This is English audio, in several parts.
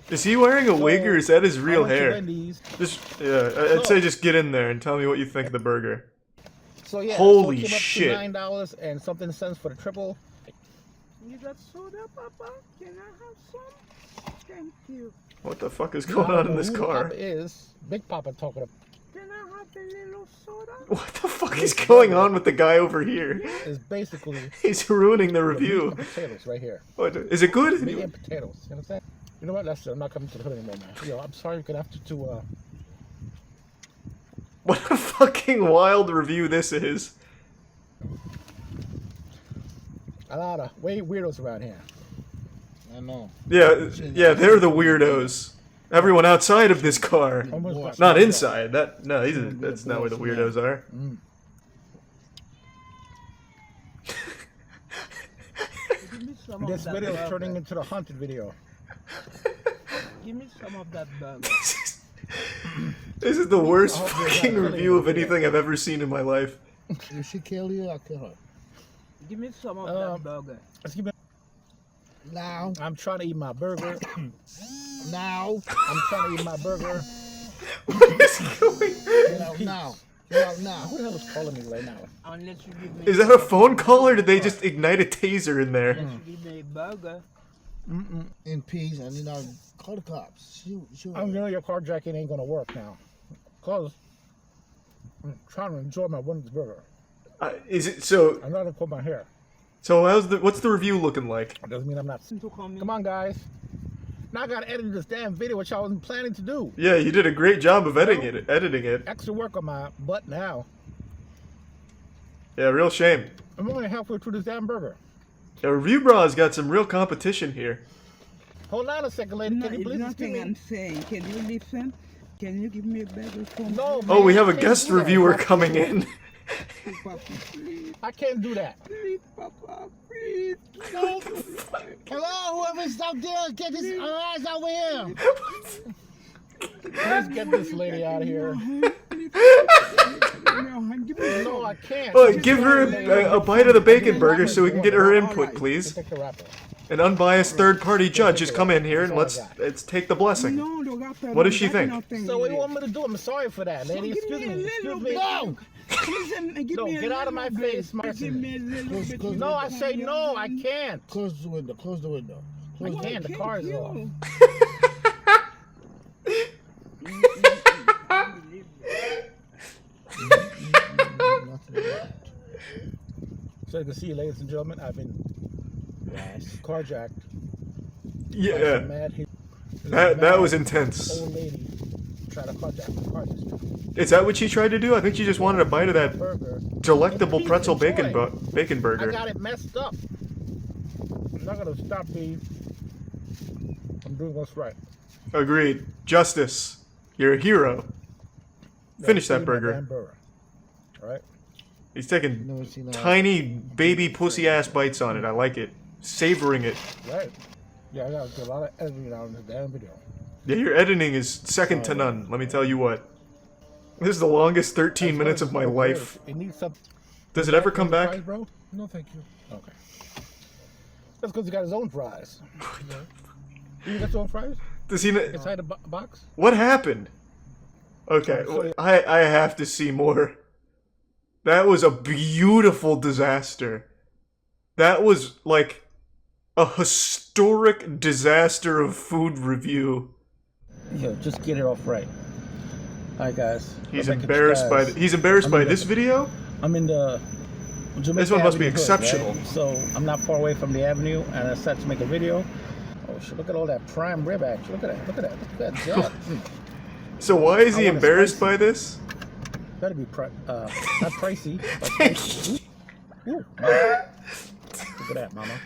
Is he wearing a wig or is that his real hair? Just I'd say just get in there and tell me what you think of the burger. So yeah, holy so shit! $9 and something cents for the triple. You got soda, Papa? Can I have some? Thank you. What the fuck is going on in this car? Papa is Big Papa talking about. Can I have a little soda? What the fuck is going on with the guy over here? Is basically He's ruining the review. Potatoes right here. What, is it good? Meat and potatoes. You understand? You know what? I'm not coming to the hood anymore, man. Yo, I'm sorry. You're gonna have to. What a fucking wild review this is. A lot of weirdos around here. I know. Yeah, they're the weirdos. Everyone outside of this car, not inside. That's not where the weirdos are. This video is turning into the haunted video. Give me some of that burger. This is the worst fucking review of anything I've ever seen in my life. If she kill you, I'll kill her. Give me some of that burger. Now. I'm trying to eat my burger. Now. I'm trying to eat my burger. What is going on? Now. Who the hell is calling me right now? Unless you give me. Is that a phone call or did they just ignite a taser in there? Unless you give me a burger. In peace, and call the cops. I'm know your carjacking ain't gonna work now, cause I'm trying to enjoy my Wendy's burger. Is it so? I'm not gonna cut my hair. So what's the review looking like? It doesn't mean I'm not. Come on, guys. Now I gotta edit this damn video, which I wasn't planning to do. Yeah, you did a great job of editing it. Extra work on my butt now. Yeah, real shame. I'm only halfway through this damn burger. Yeah, Review Bra's got some real competition here. Hold on a second, lady. No, Can you it's please nothing excuse me? I'm saying. Can you listen? Can you give me a burger for me? No, man, Oh, we have I a can't guest do that. reviewer coming in. Papa, please. I can't do that. Please, Papa, please. No. Hello, whoever's out there, get his eyes over here. Please get this lady out of here. No, I can't. Well, give her a bite of the bacon burger so we can get her input, please. Take the wrapper. An unbiased third-party judge has come in here and let's take the blessing. What does she think? So what do you want me to do? I'm sorry for that, lady. Excuse me. Excuse me. No. No, get out of my face, Martin. No, I say no, I can't. Close the window. Close the window. I can't. The car is off. So you can see, ladies and gentlemen, I've been carjacked. Yeah, Mad that was intense. old lady tried to carjack my car just now. Is that what she tried to do? I think she just wanted a bite of that Burger. delectable pretzel bacon I burger. got it messed up. I'm not gonna stop being. I'm doing what's right. Agreed. Justice. You're a hero. Finish that burger. All right. He's taking tiny baby pussy ass bites on it. I like it. Savoring it. Right. Yeah, I got a lot of editing on this damn video. Yeah, your editing is second to none. Let me tell you what. This is the longest 13 minutes of my life. It needs some. Does it ever come back? Fries, bro? No, thank you. Okay. That's because he got his own fries. You got your own fries? Does he? Inside the box? What happened? Okay, I have to see more. That was a beautiful disaster. That was like a historic disaster of food review. Yo, just get it off right. Alright, guys. He's embarrassed by this video. I'm in the. Jamaica This one must be Avenue hood, exceptional. right? So I'm not far away from the avenue, and I decided to make a video. Oh shit! Look at all that prime rib action. Look at that! Look at that! Look at that! So why is he embarrassed by this? Better be not pricey. But pricey. Ooh, mama. Look at that, mama.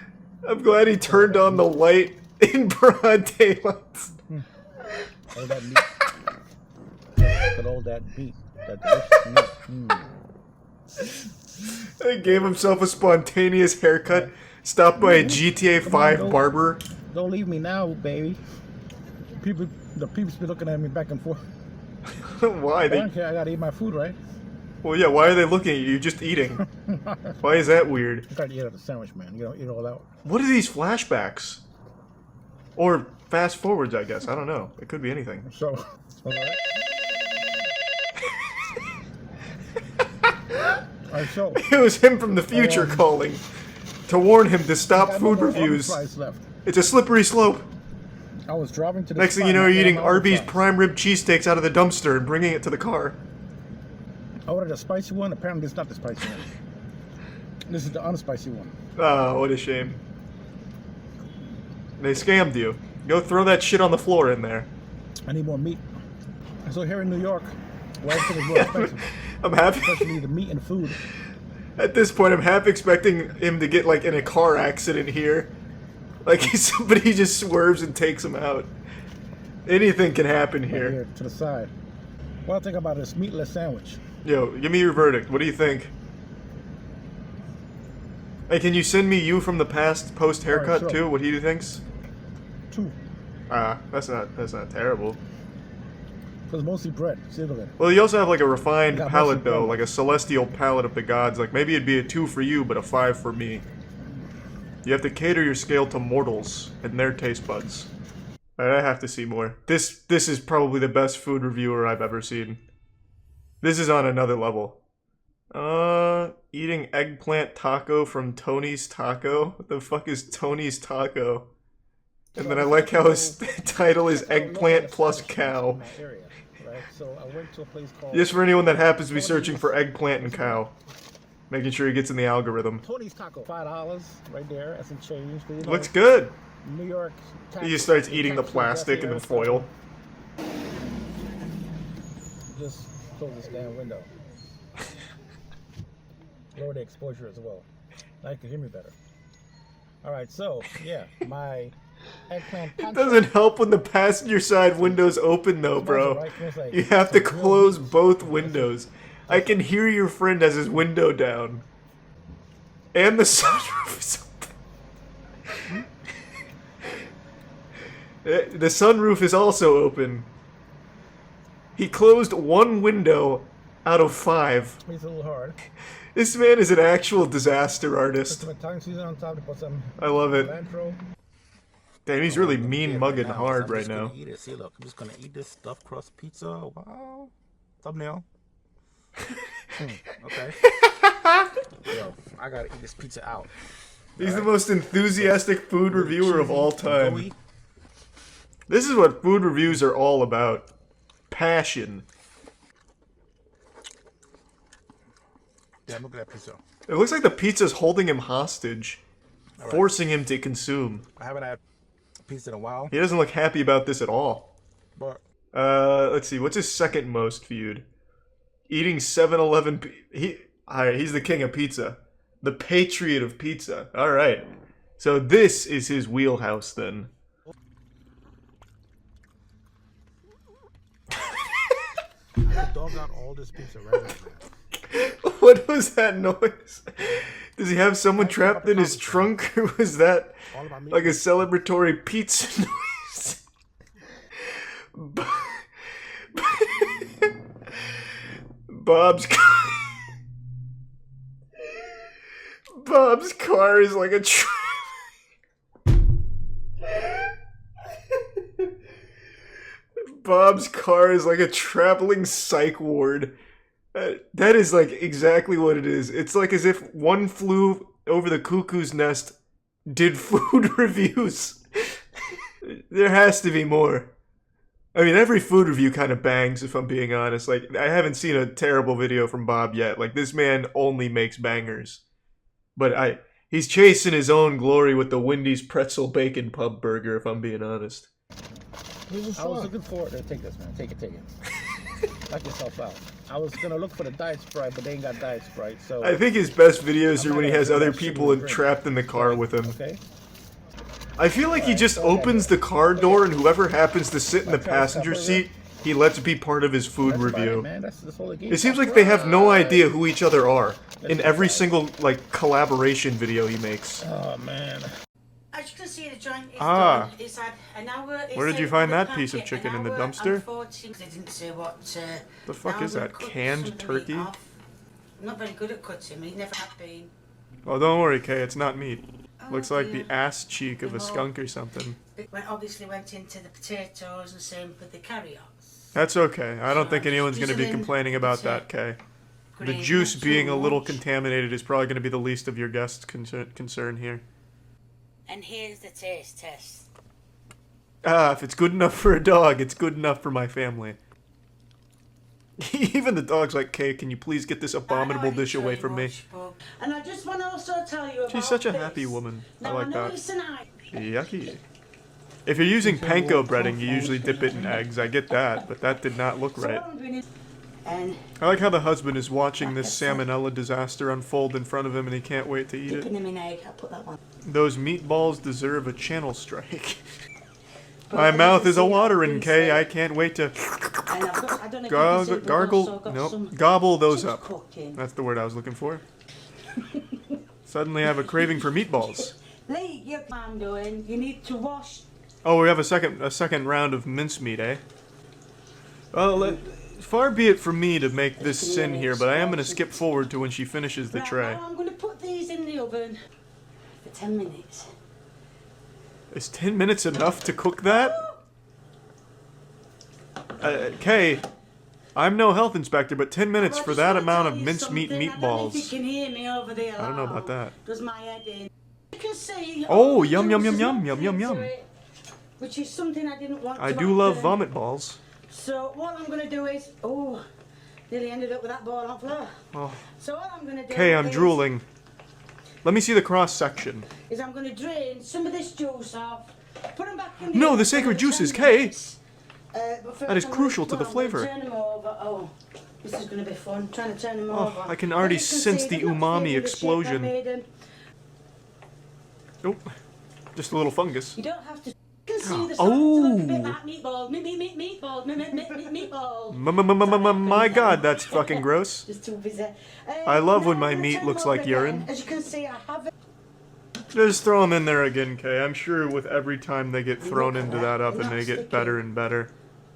I'm glad he turned on the light in broad daylight. All that meat. Look at all that meat. That delicious meat. He gave himself a spontaneous haircut. Stopped by a GTA 5 barber. Don't leave me now, baby. The people's be looking at me back and forth. Why? I don't care. I gotta eat my food, right? Well, yeah. Why are they looking at you? You're just eating. Why is that weird? I tried to eat out a sandwich, man. You know, eat all that. What are these flashbacks? Or fast forwards, I guess. I don't know. It could be anything. So, alright. Alright, so. It was him from the future calling to warn him to stop food reviews. Left. It's a slippery slope. I was driving to the Next thing you know, you're eating Arby's prime rib cheesesteaks out of the dumpster and bringing it to the car. I ordered a spicy one. Apparently, it's not the spicy one. This is the unspicy one. Oh, what a shame. They scammed you. Go throw that shit on the floor in there. I need more meat. So here in New York, where everything is more expensive. I'm happy. Especially the meat and food. At this point, I'm half expecting him to get, like, in a car accident here. Like, somebody just swerves and takes him out. Anything can happen Right here. here to the side. What I think about this meatless sandwich. Yo, give me your verdict. What do you think? Hey, can you send me you from the past post haircut Alright, sure. too? What he thinks? 2. That's not terrible. Because mostly bread. See, look at it. Well, you also have like a refined Got palate mostly though, bread. like a celestial palate of the gods. Like maybe it'd be a 2 for you, but a 5 for me. You have to cater your scale to mortals and their taste buds. I have to see more. This is probably the best food reviewer I've ever seen. This is on another level. Eating eggplant taco from Tony's Taco? What the fuck is Tony's Taco? And then I like how his title is eggplant plus cow. So I went to a place called Just for anyone that happens to be searching for eggplant and cow. Making sure he gets in the algorithm. Tony's Taco. $5 right there. That's some change. You know, Looks good. New York. He just starts eating the plastic and the foil. Just close this damn window. Lower the exposure as well. Now you can hear me better. Alright, so, yeah, my eggplant It doesn't help when the passenger side window's open though, bro. You have to close both windows. I can hear your friend has his window down. And the sunroof is open. The sunroof is also open. He closed 1 window out of 5. It's a little hard. This man is an actual disaster artist. Put some Italian seasoning on top to put some I love it. cilantro. Damn, he's really mean mugging now, hard so I'm right just now. gonna eat it. See, look, I'm just gonna eat this stuffed crust pizza. Wow. Thumbnail. Okay. Yo, I gotta eat this pizza out. He's the most enthusiastic food reviewer of all time. Gooey. This is what food reviews are all about. Passion. Damn, look at that pizza. It looks like the pizza's holding him hostage, forcing him to consume. I haven't had pizza in a while, He doesn't look happy about this at all. but Let's see, what's his second most viewed? Eating 7-Eleven. He's the king of pizza. The patriot of pizza. Alright. So this is his wheelhouse then. the dog got all this pizza right now. What was that noise? Does he have someone trapped in his trunk, or was that like a celebratory pizza noise? Bob's car is like a Bob's car is like a traveling psych ward. That is like exactly what it is. It's like as if One Flew Over the Cuckoo's Nest did food reviews. There has to be more. I mean, every food review kind of bangs, if I'm being honest. Like, I haven't seen a terrible video from Bob yet. Like, this man only makes bangers. But he's chasing his own glory with the Wendy's pretzel bacon pub burger, if I'm being honest. I was looking forward to take this, man. Take it. Knock yourself out. I was gonna look for the Diet Sprite, but they ain't got Diet Sprite, so. I think his best videos are when he not has gonna do other that people sugary drink. trapped in the car with him. Okay. I feel like he just opens the car door and whoever happens to sit in the passenger seat, he lets be part of his food That's about it, review. man. That's all it It seems like they have no idea who each other are in every single, like, collaboration video he makes. Oh man. As you can see, the joint is Ah. done. It's had an hour. Where did you find that piece of chicken, in the dumpster? Unfortunately, I didn't say what. The fuck now is that, we've cut canned some of the turkey? meat off. I'm not very good at cutting meat, never have been. Oh, don't worry, Kay, it's not meat. Oh, Looks like the ass cheek of a skunk or something. Obviously went into the potatoes and same with the carrots. That's okay. I don't think anyone's going to be complaining about that, Kay. The juice being a little contaminated is probably going to be the least of your guests' concern here. And here's the taste test. Ah, if it's good enough for a dog, it's good enough for my family. Even the dog's like, Kay, can you please get this abominable dish away from me? And I just want to also tell you about She's such a this. happy woman. I Now, like I know that. it's an eye. Yucky. If you're using panko breading, you usually dip it in eggs. I get that, but that did not look So right. what I'm doing is, and I like how the husband is watching this salmonella disaster unfold in front of him and he can't wait to eat dipping it. them in egg. I'll put that one. Those meatballs deserve a channel strike. My mouth is a watering, Kay. I can't wait to And I've got, I don't know if you can see, but I've also gargle. got Nope. some Gobble those chips up. cooking. That's the word I was looking for. Suddenly I have a craving for meatballs. Lee, you're I'm doing. You need to wash. Oh, we have a second round of mincemeat, eh? Well, far be it from me to make this sin here, but I am going to skip forward to when she finishes the Right, tray. now I'm going to put these in the oven for 10 minutes. Is 10 minutes enough to cook that? Kay, I'm no health inspector, but 10 minutes Well, I for just that wanna amount tell of you mincemeat something. I don't know if you meatballs. can hear me over the alarm. I don't know about that. Does my head in. You can see. Oh, the yum, yum, juice yum, is yum, not yum, into yum. it, which is something I didn't want I to do love happen. vomit balls. So what I'm going to do is, nearly ended up with that ball on floor. Oh. So what I'm going to do Kay, I'm is, drooling. Let me see the cross section. is I'm going to drain some of this juice off, put them back in the No, oven the for sacred another juices, 10 Kay. minutes. But first That is I'm gonna- crucial to the well, I'm gonna flavor. Turn them over. Oh, this is going to be fun. Trying to turn them Oh, over. I can already As you can sense see, the they're not umami fitting the shape I explosion. made them. Nope. Just a little fungus. You don't have to. You can see the Oh. look a bit like meatballs. Meatballs. Meatballs. My god, that's fucking gross. Just too busy. I love when now my I'm gonna meat turn looks them over like urine. again. As you can see, I have it. Just throw them in there again, Kay. I'm sure with every time they get thrown into that oven, they get better and better.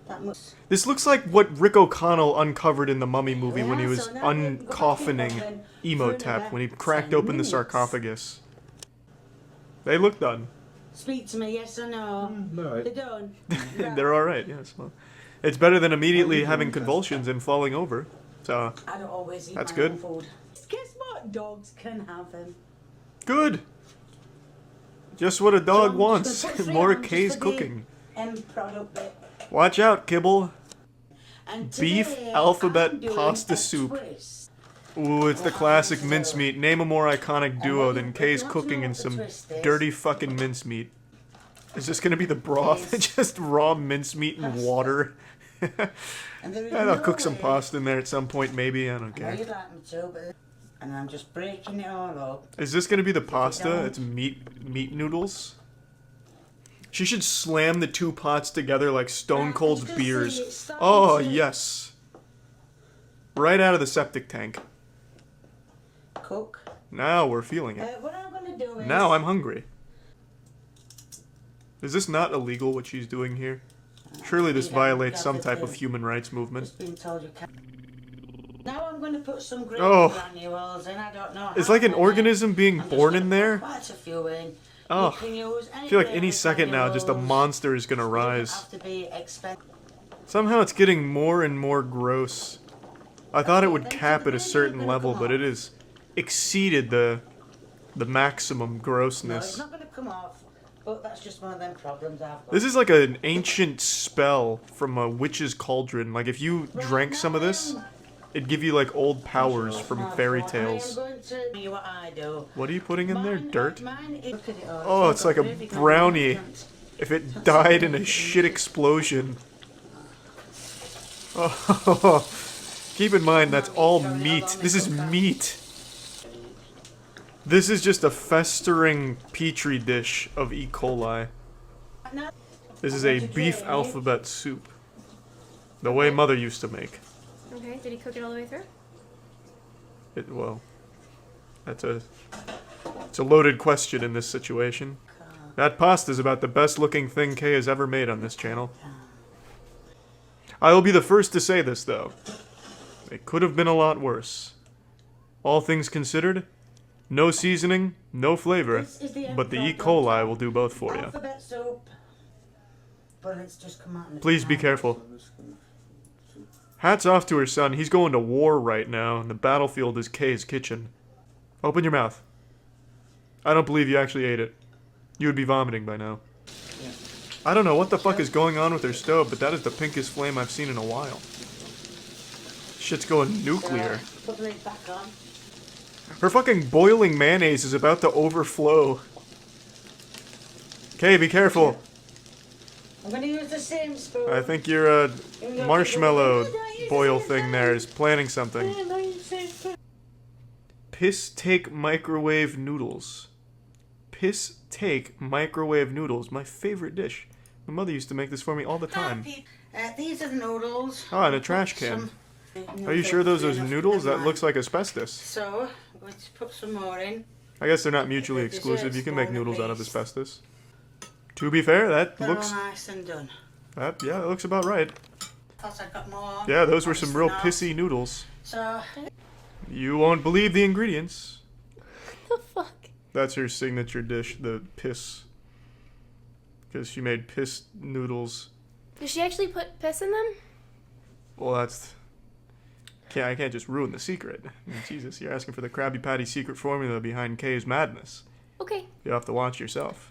That much. This looks like what Rick O'Connell uncovered in the Mummy movie when he Yeah, was so now we'll go back in the uncoffining oven for Emotep, another when he cracked 10 open the minutes. sarcophagus. They look done. Speak to me, yes or no. No, They're done. They're alright, yes. Well, it's better than immediately having convulsions and falling over. So, I don't always eat That's my good. own food. Guess what? Dogs can have them. good! Just what a dog I'm wants. just gonna put three More on just Kay's for the cooking. end product bit. Watch out, Kibble. And Beef today, alphabet I'm doing pasta a soup. twist. Ooh, it's the classic mincemeat. Name a more iconic duo than Kay's cooking and some dirty fucking mincemeat. Is this gonna be the broth? Just raw mincemeat and water? And there is I'll no cook some way- pasta in there at some point, maybe. I don't I know care. you'd like me to, but... And I'm just breaking it all up. Is this gonna be the pasta? don't. It's meat noodles? She should slam the two pots together like Stone Right, Cold you can see beers. it's starting Oh, to yes. Right out of the septic tank. Cook. Now we're feeling it. What I'm going to do is... Now I'm hungry. Is this not illegal, what she's doing here? Surely this violates some type of human rights movement. Just been told you can't. Now I'm going to put some green Oh. granules in. I don't know. It's how like an many. organism being I'm just born gonna in put there. Quite a few in. Oh, You can use I feel like green any second now, just a granules. monster is gonna They don't rise. have to be expensive. Somehow it's getting more and more gross. I thought it would cap at a certain level, but it has exceeded the maximum No, it's grossness. not going to come off. But that's just one of them problems I've got. This is like an ancient spell from a witch's cauldron. Like if you drank some of this, it'd give you like old powers from fairy tales. I am going to tell you what I do. What are you putting in there? Mine- Dirt? mine is- look at it all. Oh, it's like a really got brownie. nutrients. If it died in a shit explosion. Oh, keep in mind that's all meat. This is meat. This is just a festering petri dish of E. coli. Now, This is a beef alphabet soup. The way Mother used to make. Okay, did he cook it all the way through? Well, it's a loaded question in this situation. That pasta's about the best looking thing Kay has ever made on this channel. I will be the first to say this, though. It could have been a lot worse. All things considered, No seasoning, no flavor, This is the but the E. end coli product. will do both for you. Alphabet soup. But it's just come out in the Please be pan. careful. Hats off to her son. He's going to war right now, and the battlefield is Kay's kitchen. Open your mouth. I don't believe you actually ate it. You would be vomiting by now. I don't know what the fuck is going on with her stove, but that is the pinkest flame I've seen in a while. Shit's going nuclear. Put the lid back on. Her fucking boiling mayonnaise is about to overflow. Kay, be careful. I'm going to use the same spoon. I think your marshmallow boil thing there is planning something. Piss take microwave noodles. Piss take microwave noodles. My favorite dish. My mother used to make this for me all the time. These are the noodles. Ah, in a trash can. Are you sure those are noodles? That looks like asbestos. So, let's put some more in. I guess they're not mutually exclusive. You can make noodles out of asbestos. To be fair, that They're looks... all nice and done. Yeah, that looks about right. Plus I got more. Yeah, those were some real Now. pissy noodles. So, You won't believe the ingredients. The fuck? That's her signature dish, the piss. Because she made piss noodles. Did she actually put piss in them? Well, that's... I can't just ruin the secret. I mean, Jesus, you're asking for the Krabby Patty secret formula behind Kay's madness. Okay. You'll have to watch yourself.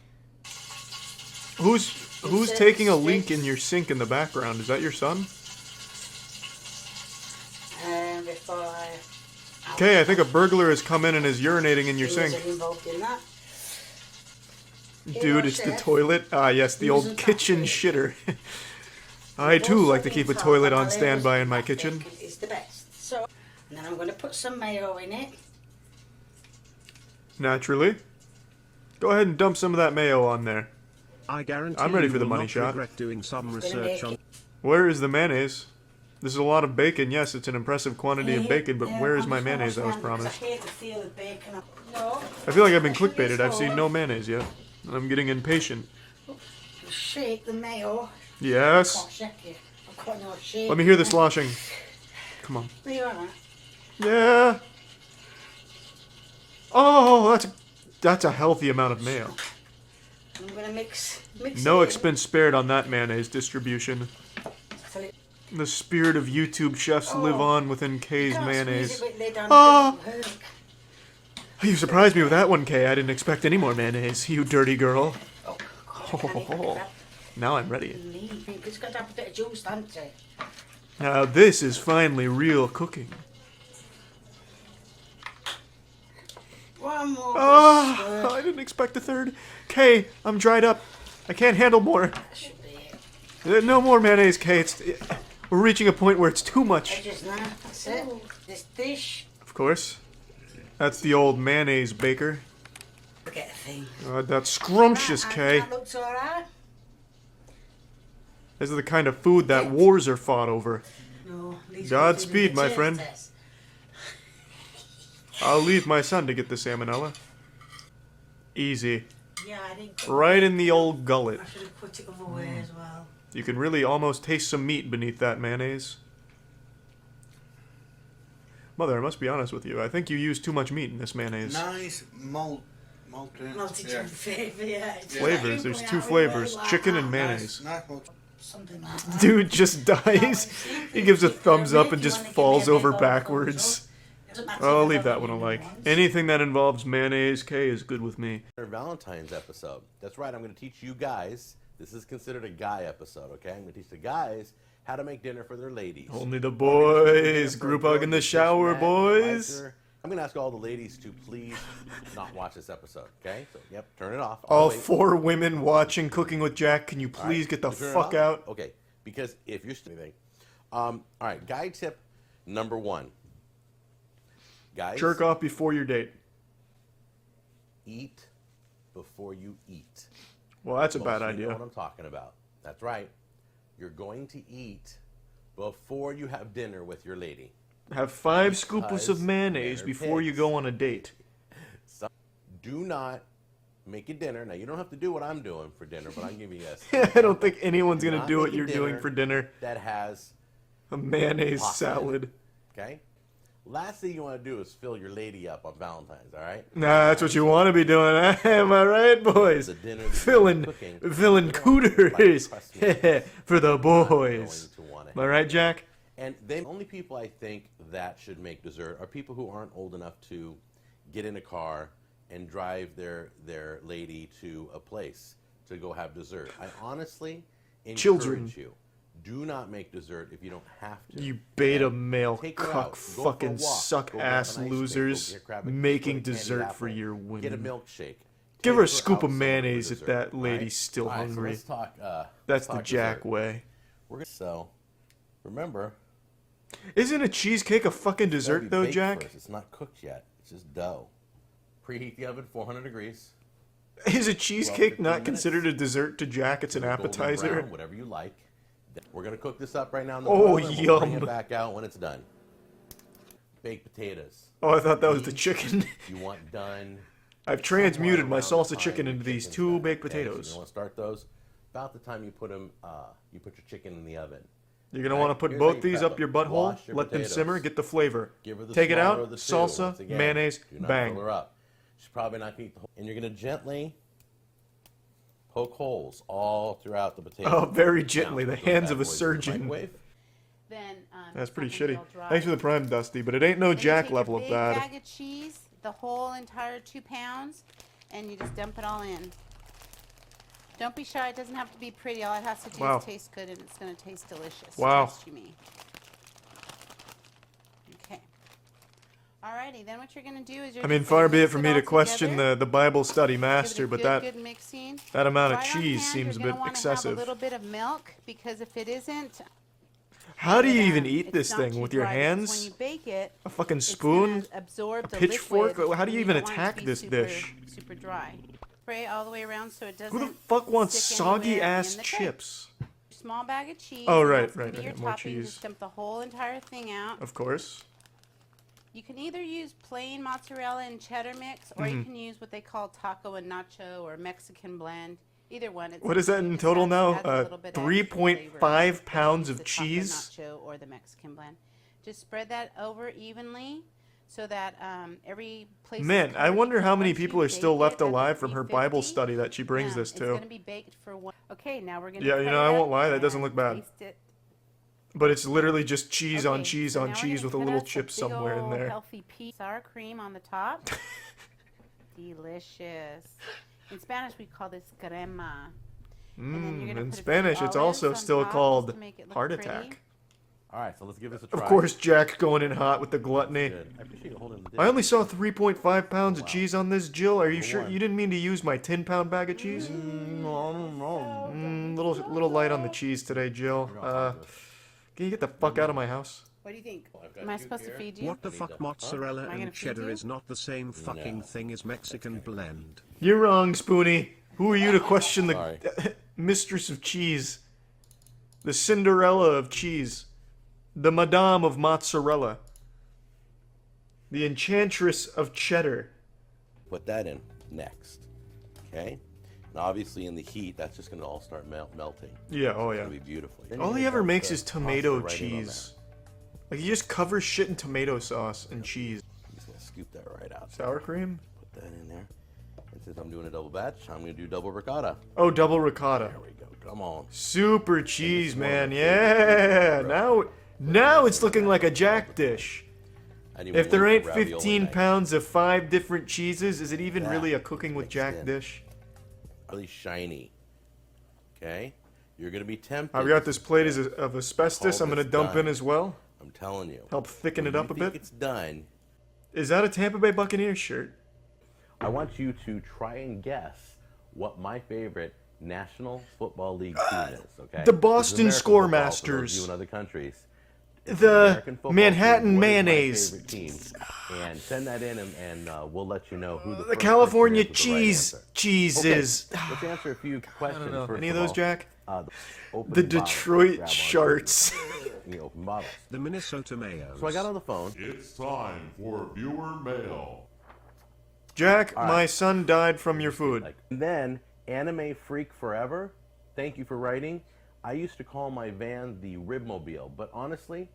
Who's taking a leak in your sink in the background? Is that your son? before I... Okay, I think a burglar has come in and is urinating in your He sink. wasn't involved in that. Dude, it's the toilet. Ah, yes, the old kitchen shitter. I too Also like to keep a been toilet told on that standby in I my think kitchen. It's the best. So, and then I'm going to put some mayo in it. Naturally. Go ahead and dump some of that mayo on there. I guarantee I'm ready you for the will money not shot. regret doing some Gonna research make on it. Where is the mayonnaise? This is a lot of bacon. Yes, it's an impressive quantity of bacon, but where is my mayonnaise I was promised? I hate the feel of bacon. No. I feel like I've been clickbaited. I've seen no mayonnaise yet. I'm getting impatient. Shake the mayo. Yes. Oh, shake it. I've got no shake. Let me hear the sloshing. Come on. Are you alright? Yeah. Oh, that's a healthy amount of mayo. I'm going to mix No it in. expense spared on that mayonnaise distribution. The spirit of YouTube chefs live on within Kay's Can't mayonnaise. squeeze it with lid on, Ah. it doesn't work. You surprised me with that one, Kay. I didn't expect any more mayonnaise, you dirty girl. Oh, God, I can't eat that. Now I'm ready. It's got to have a bit of juice, hasn't it? Now this is finally real cooking. One more. Ah, I didn't expect a third. Kay, I'm dried up. I can't handle more. That should be it. No more mayonnaise, Kay. We're reaching a point where it's too much. Edges now. That's it. This dish. Of course. That's the old mayonnaise baker. Forget a thing. That's scrumptious, Kay. That looks alright. This is the kind of food that wars are fought over. No, these Godspeed, my friend. test. I'll leave my son to get the salmonella. Easy. Yeah, I didn't. Right in the old gullet. I should have put it other way as well. You can really almost taste some meat beneath that mayonnaise. Mother, I must be honest with you. I think you used too much meat in this mayonnaise. Nice malted. Multitude flavor, yeah. It's Flavors. There's like two out with flavors. like Chicken that. and mayonnaise. Nice malt. Something like that. Dude just dies. He gives a thumbs up and just falls over backwards. I'll leave that one alike. Anything that involves mayonnaise, Kay, is good with me. Our Valentine's episode. That's right, I'm going to teach you guys. This is considered a guy episode, okay? I'm going to teach the guys how to make dinner for their ladies. Only the boys. Group hug in the shower, boys. I'm going to ask all the ladies to please not watch this episode, okay? So, yep, turn it off. All Wait. 4 women watching Cooking with Jack, can you please get the Turn it fuck off? out? Okay, because if you're anything. All right, guy tip number 1. Guys, Jerk off before your date. eat before you eat. Well, that's a Most bad of you know idea. what I'm talking about. That's right. You're going to eat before you have dinner with your lady. Have 5 scoopers of Because mayonnaise they're before you pigs. go on a date. So, do not make a dinner. Now, you don't have to do what I'm doing for dinner, but I'm giving you a I don't think anyone's going to Not do what make a you're doing dinner for dinner. that has A mayonnaise pasta. salad. Okay? Last thing you want to do is fill your lady up on Valentine's, all right? Nah, that's what you want to be doing. Am I right, boys? The dinner that you're Filling cooking, filling you want cooters like crust for the going boys. to want Am I right, Jack? And the only people I think that should make dessert are people who aren't old enough to get in a car and drive their lady to a place to go have dessert. I honestly encourage Children. you, do not make dessert if you don't have to. You beta Okay? male Take her cuck out. Go for a fucking walk. suck Go grab an ass ice cream. losers Go grab a making candy dessert apple. for your Get a women. milkshake. Give Take her a scoop out of somewhere for mayonnaise if dessert, that all lady's right? still All right, hungry. So let's talk. That's let's the talk Jack dessert. way. So, remember, Isn't a cheesecake a fucking it's gotta dessert be though, baked Jack? first. It's not cooked yet. It's just dough. Preheat the oven 400 degrees. Is a cheesecake 15 not minutes. considered a dessert to Jack? It's an Golden appetizer. brown, whatever you like. We're gonna cook this up right now in the Oh, broiler, and we'll bring yum. it back out when it's done. Baked potatoes. Oh, I thought that was the chicken. You want done. I've transmuted my somewhere around salsa the time chicken your into these chicken's 2 done, baked okay? So potatoes. you want to start those about the time you put them. You put your chicken in the oven. You're gonna Right, want to put here's how both you these prep up your them. butthole, Wash your let them potatoes. simmer, get the flavor. Give her the Take it smaller out, of the two. salsa, Once again, mayonnaise, do not bang. Fill her up. She's probably not gonna eat the whole. And you're gonna gently poke holes all throughout the potato. Oh, very Now, gently, the put those hands bad of a boys in the surgeon. microwave. Then That's pretty something shitty. real dry. Thanks for the prime, Dusty, but it ain't no Then you Jack take your level of big bad. bag of cheese, the whole entire 2 pounds, and you just dump it all in. Don't be shy. It doesn't have to be pretty. All it has to do Wow. is taste good, and it's going to taste delicious. Wow. Trust you me. Okay. Alrighty. Then what you're going to do is you're I mean, just far gonna be it mix from it me to all question together. the Bible study Give it a master, but good, good mixing. that amount of Right on cheese hand, seems a you're bit gonna wanna excessive. Have a little bit of milk, because if it isn't, How do you then, even eat it's this not thing? too With your dry, because hands? When you bake it, A fucking it's spoon? gonna absorb A the pitchfork? liquid, How do you and even don't want it to attack be this super, dish? Super dry. Spray all the way around so it doesn't. Who the fuck wants stick soggy anywhere ass in the chips? tray. Small bag of cheese. Oh, and right, that's gonna right, be your right, more topping. cheese. Just dump the whole entire thing out. Of course. You can either use plain mozzarella and cheddar mix, or Mm-hmm. you can use what they call taco and nacho or Mexican blend. Either one. It's What is that in just total now? adds a little bit extra 3.5 flavor. pounds of The taco cheese? nacho or the Mexican blend. Just spread that over evenly so that every place. is Man, I covered, wonder because how many once you people are still bake left it at alive from her 350, Bible study that she brings this It's to. going to be baked for one. Okay, now we're going to. Yeah, you know, I won't lie, that doesn't look bad. Taste it. But it's literally just cheese on Okay, cheese so on now we're cheese gonna with a cut little us chip big somewhere in ol' there. Healthy piece sour cream on the top. Delicious. In Spanish, we call this crema. And then you're gonna In put a few Spanish, it's olives also on still top just called to make it look heart pretty. attack. All right, so let's give this a try. Of course, Jack going in hot with the gluttony. Good. I appreciate you holding the dish. I only saw 3.5 pounds of cheese on this, Jill. Are you Number sure one. you didn't mean to use my 10-pound bag of cheese? Little light on the cheese today, Jill. Can you get the fuck out of my house? What do you think? I've got Am I you supposed here. to feed you? What the fuck, mozzarella Am I gonna and feed cheddar you? is not the same fucking No. thing as Mexican blend. You're wrong, Spoonie. Who are you to question the Sorry. mistress of cheese? The Cinderella of cheese. The Madame of mozzarella. The Enchantress of cheddar. Put that in next. Okay? And obviously in the heat, that's just going to all start melting. Yeah, oh yeah. It'll be beautiful. Then All you're he gonna ever dump makes the is tomato pasta right in on cheese. Like he just covers shit in tomato sauce and cheese. that. I'm just going to scoop that right out. Sour cream? Put that in there. And since I'm doing a double batch, I'm going to do double ricotta. Oh, double ricotta. There we go. Come on. Super cheese, one of man. my Yeah. favorites. Now it's looking like a Jack dish. Anyone If there wants ain't a ravioli 15 night? pounds of 5 different cheeses, is it even Yeah, really a cooking with mixed Jack in. dish? Really shiny. Okay? You're going to be tempted. I've got this plate of asbestos Call I'm going to this dump in done. as well. I'm telling you. Help thicken When it up you a think bit. it's done, Is that a Tampa Bay Buccaneers shirt? I want you to try and guess what my favorite National Football League team is, okay? The This is Boston American football for those of Scoremasters. you in other countries. The American football Manhattan team. What is my Mayonnaise. favorite team? And send that in, and we'll let you know who the The first California person is with the right cheese answer. Okay, cheeses. let's answer a few questions. know. First Any of of those, all. Jack? Open The bottles. Detroit Grab on Sharks. to the open bottles. The Minnesota Mayos. So I got on the phone. It's time for viewer mail. Jack, All right. my son died from your food. And then Anime Freak Forever. Thank you for writing. I used to call my van the Ribmobile, but honestly,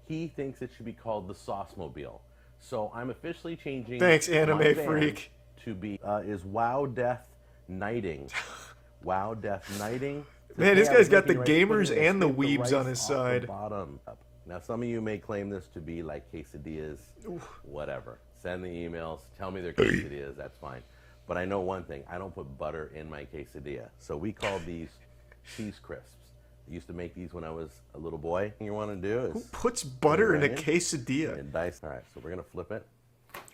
He thinks it should be called the Sauce Mobile. So I'm officially changing. Thanks, my anime band freak. To be is Wow Death Knighting. Wow Death Knighting. Man, this Today I guy's was got the making rice gamers pudding and the scrape weebs rice on his off the side. bottom. Now, some of you may claim this to be like quesadillas. Whatever. Send the emails. Tell me they're quesadillas. That's fine. But I know one thing. I don't put butter in my quesadilla. So we call these cheese crisps. I used to make these when I was a little boy. You want to do is Who puts butter in a quesadilla? and dice. All right, so we're gonna flip it.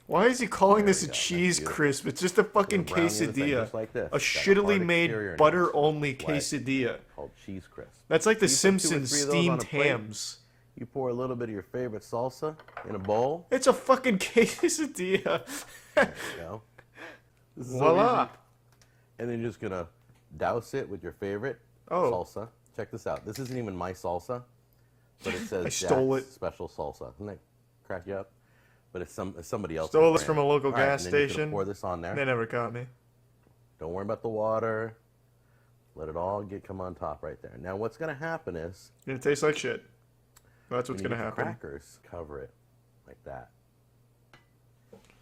Why is he calling this a we go. cheese That's crisp? It's just a fucking Brown the other side, quesadilla. just like this. A Got shittily hard made exterior now. butter-only What? quesadilla. Called cheese crisp. That's like the You put 2 or Simpsons 3 of those on steamed a plate. hams. You pour a little bit of your favorite salsa in a bowl. It's a fucking quesadilla. There you go. This is so Voila. easy. And then you're just gonna douse it with your favorite Oh. salsa. Check this out. This isn't even my salsa, but it says I stole Jack's special salsa. Doesn't that crack you up? But it's somebody else. Stole this from a local gas and then you're gonna station. pour this on there. They never caught me. Don't worry about the water. Let it all come on top right there. Now what's gonna happen is Gonna taste like shit. That's what's when you gonna get the happen. crackers, cover it like that.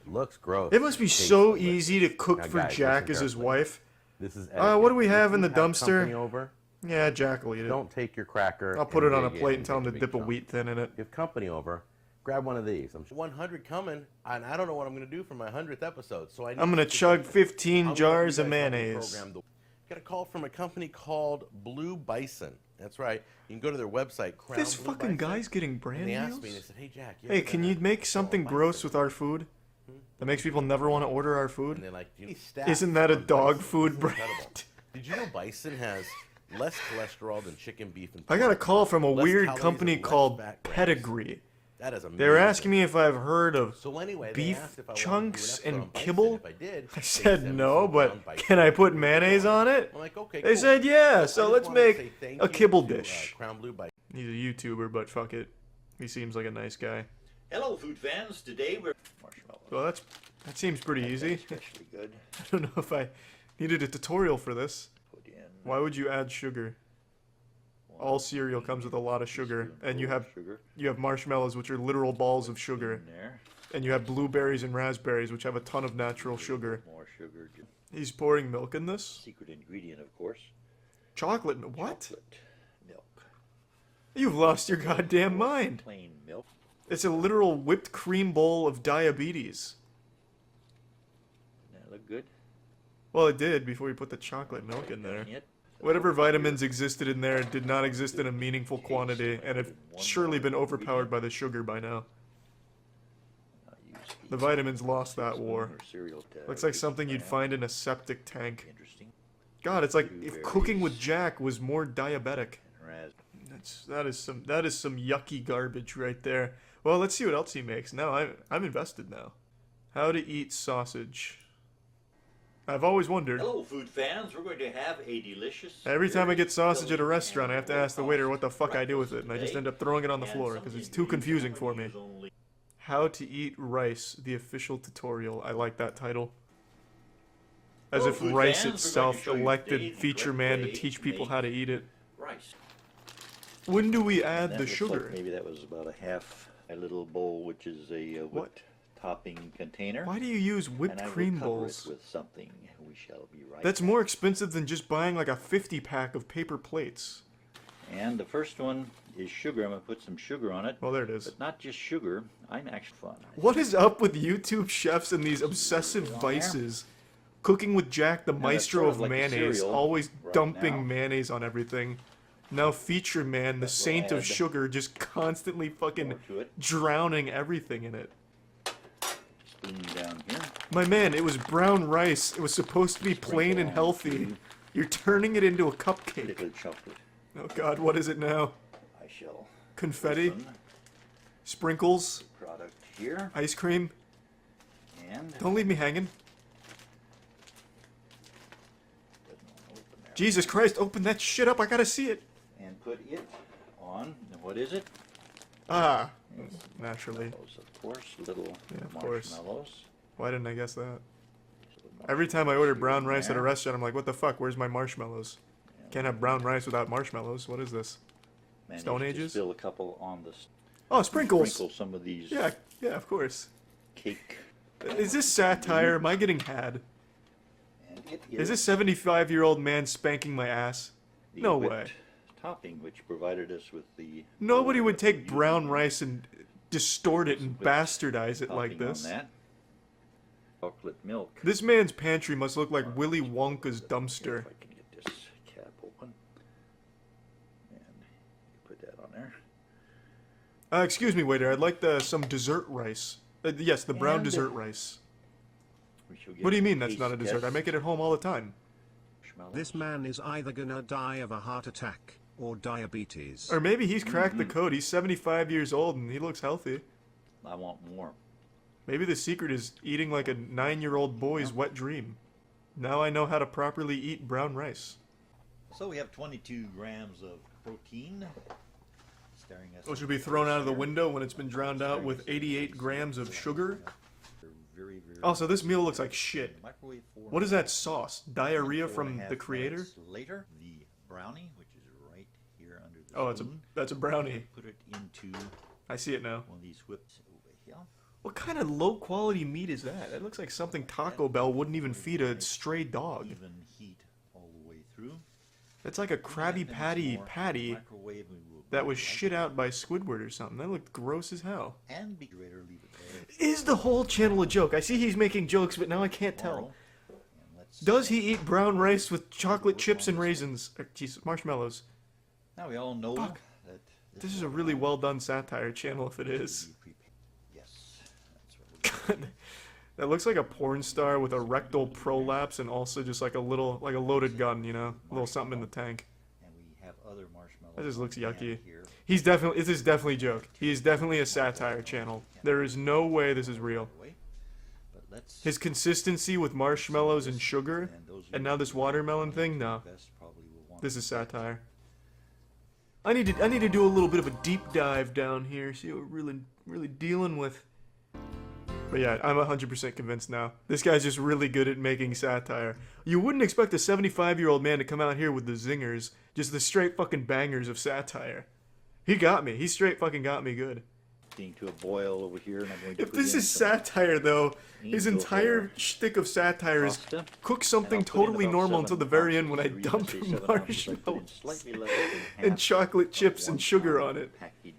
It looks gross. It must be tastes so delicious. easy to cook Now, for guys, Jack listen as his carefully. wife. This is What do we etiquette. have If in the you have dumpster? company over, Yeah, Jack will eat it. don't take your cracker. I'll put and it on a dig plate in and tell him to make dip a big wheat thin in it. chunks. If you have company over, grab one of these. I'm 100 coming, and I don't know what I'm going to do for my 100th episode. So I'm gonna chug 15 jars of mayonnaise. Got a call from a company called Blue Bison. That's right. You can go to their website. Crown This Blue fucking Bison, guy's getting brand and they deals? asked me. They said, "Hey Jack, Hey, can you make something gross with our food? That makes people never want to order our And food? they're like, "Do you need staff Isn't that a on dog bison?" food It's brand? incredible. Did you know bison has less cholesterol than chicken, beef, and I got a pork? call from a Less weird calories company and less called fat grams. Pedigree. That is amazing. They were asking me if I've heard of So anyway, they beef asked if I wanted to do chunks an episode on and bison. kibble. If I did, I they said sent me no, some but ground bison. can I put mayonnaise on it? I'm like, okay, They cool. said yeah, I so just let's wanted to make say thank a you kibble to, dish. Crown Blue Bison. He's a YouTuber, but fuck it. He seems like a nice guy. Hello, food fans. Today we're marshmallows. Well, that seems pretty easy. Especially good. I don't know if I needed a tutorial for this. Put in Why would you add sugar? All cereal comes with a lot of sugar, and you have sugar marshmallows, which are literal balls of sugar, in there. and you have blueberries and raspberries, which have a ton of natural sugar. More sugar. He's pouring milk in this. Secret ingredient, of course. Chocolate. What? Chocolate milk. You've lost your goddamn mind. Plain milk. It's a literal whipped cream bowl of diabetes. That look good. Well, it did before you put the chocolate milk in there. It. Whatever vitamins existed in there did not exist in a meaningful quantity, and have surely been overpowered by the sugar by now. I'll use The vitamins lost that war. or cereal to Looks like reduce something you'd fat. find in a septic tank. Interesting. God, it's like if cooking with Jack was more diabetic. Ras- That is some yucky garbage right there. Well, let's see what else he makes. Now I'm invested now. How to eat sausage. I've always wondered. Hello, food fans. We're going to have a delicious. Every time I get sausage at a delicious restaurant, I have to ask the waiter what the fuck I do with it, and I just end up throwing it on the and floor some because it's of too these confusing for I'm me. gonna use only- How to eat rice, the official tutorial. I like that title. As Hello, if food rice fans. We're going itself to show you elected today the feature correct man to way teach to people make how to eat it. rice. When do we add That the looks like sugar? maybe that was about a little bowl, which is a whipped topping container. Why do you use whipped and I will cream cover bowls? it with something. We shall be right. That's more expensive than just buying like a 50-pack of paper plates. And the first one is sugar. I'm gonna put some sugar on it. Well, there it is. But not just sugar. I'm actually fun. What is up with YouTube chefs and these obsessive vices? Cooking with Jack, the that's maestro sort of of like a mayonnaise, cereal always right dumping now. mayonnaise on everything. Now feature man, the saint of add sugar, just constantly fucking more to it. drowning everything in it. Spoon down here. My man, it was brown rice. It was supposed to be plain and healthy. You're turning it into a cupcake. Little chocolate. Oh god, what is it now? I shall. Confetti? open Sprinkles? the product here Ice cream? and Don't leave me hanging. doesn't want to open there. Jesus Christ, open that shit up. I gotta see it. And put it on. And what is it? Ah, naturally. Those, of course, little of course. marshmallows. Why didn't I guess that? So Every time I order brown in rice at a there. restaurant, I'm like, what the fuck? Where's my marshmallows? Can't have brown rice without marshmallows. What is this? managed Stone to Ages? Spill a couple on the. Oh, sprinkles. Sprinkle some of these Yeah, of course. cake. Is this satire? Am I getting had? And it Is this 75-year-old man spanking my ass? the No whipped way. topping, which provided us with the. Nobody would take brown rice and distort it and bastardize it like topping on this. that. Chocolate milk. This man's pantry must look like Willy Wonka's dumpster. If I can get this cap open. And put that on there. Excuse me, waiter. I'd like some dessert rice. Yes, the brown And, dessert rice. We shall get What do you mean a that's not a taste dessert? I test. make it at home all the time. Marshmallows. This man is either gonna die of a heart attack or diabetes. Or maybe he's cracked the code. He's 75 years old and he looks healthy. I want more. Maybe the secret is eating like a 9-year-old boy's wet dream. Now I know how to properly eat brown rice. So we have 22 grams of protein. Staring us Which will be thrown out of the window when it's been drowned out with 88 grams of sugar. Very, very Also, this meal looks like shit. microwave for What is that sauce? Diarrhea 4.5 from the creator? minutes Later, the brownie, which is right here under the Oh, spoon. that's a brownie. Put it into I see it now. one of these whips over here. What kind of low-quality meat is that? That looks like something Taco Bell wouldn't even feed a stray dog. Even heat all the way through. That's like a Krabby Patty patty Microwave, we will that was like shit out by Squidward or something. That looked gross as hell. and be greater leave it there. Is the whole channel a joke? I see he's making jokes, but now I can't tell. And let's Does he eat brown rice with chocolate chips and raisins? Or, Jesus, marshmallows. now we all know Fuck. that This is a really well-done satire channel if it is. Yes, that's what we're That looks like a porn star with a rectal prolapse and also just like a loaded gun, you know? A little something in the tank. and we have other marshmallows. That just looks on hand yucky. here. This is definitely a joke. He is definitely a satire channel. There is no way this is real. But let's His consistency with marshmallows and sugar, and now this watermelon thing, no. best probably will want This is satire. I need to do a little bit of a deep dive down here, see what we're really dealing with. But yeah, I'm 100% convinced now. This guy's just really good at making satire. You wouldn't expect a 75-year-old man to come out here with the zingers, just the straight fucking bangers of satire. He got me. He straight fucking got me good. to a boil over here, and I'm going to If put this in is some satire, though, his angel entire hair shtick of satire is pasta, cook and something I'll put in totally about normal 7 until the very end when I ounces, or even dump say 7 ounces, I put in marshmallows slightly less than and half chocolate of chips and 1 sugar pound on it. package.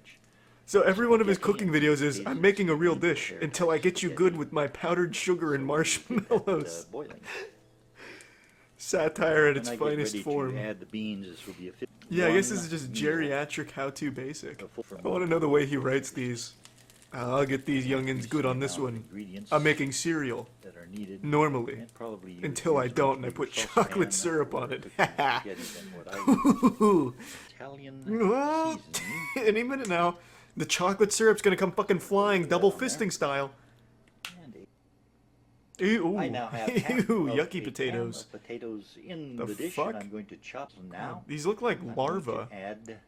So every one of his Spaghetti cooking and videos is, potatoes, I'm making a real angel dish hair until I get you spaghetti. good with my powdered sugar and marshmallows. Boiling. Satire at When its I get finest ready form. to add the beans, this will be a Yeah, I guess this one is just meal. geriatric how-to basic. A full- I want to know the way he writes these. I'll get these youngins good on this one. I'm making cereal. That are needed, Normally. and probably you Until I use don't, and I much put bigger chocolate saucepan syrup on for it. cooking spaghetti than what I use. Italian seasoning. Any minute now, the chocolate syrup's gonna come fucking flying, double fisting style. And Ew, I now have half ew, of yucky a can potatoes. of potatoes in The the dish, fuck? and I'm going to chop them now. These look like I'm going to larvae. add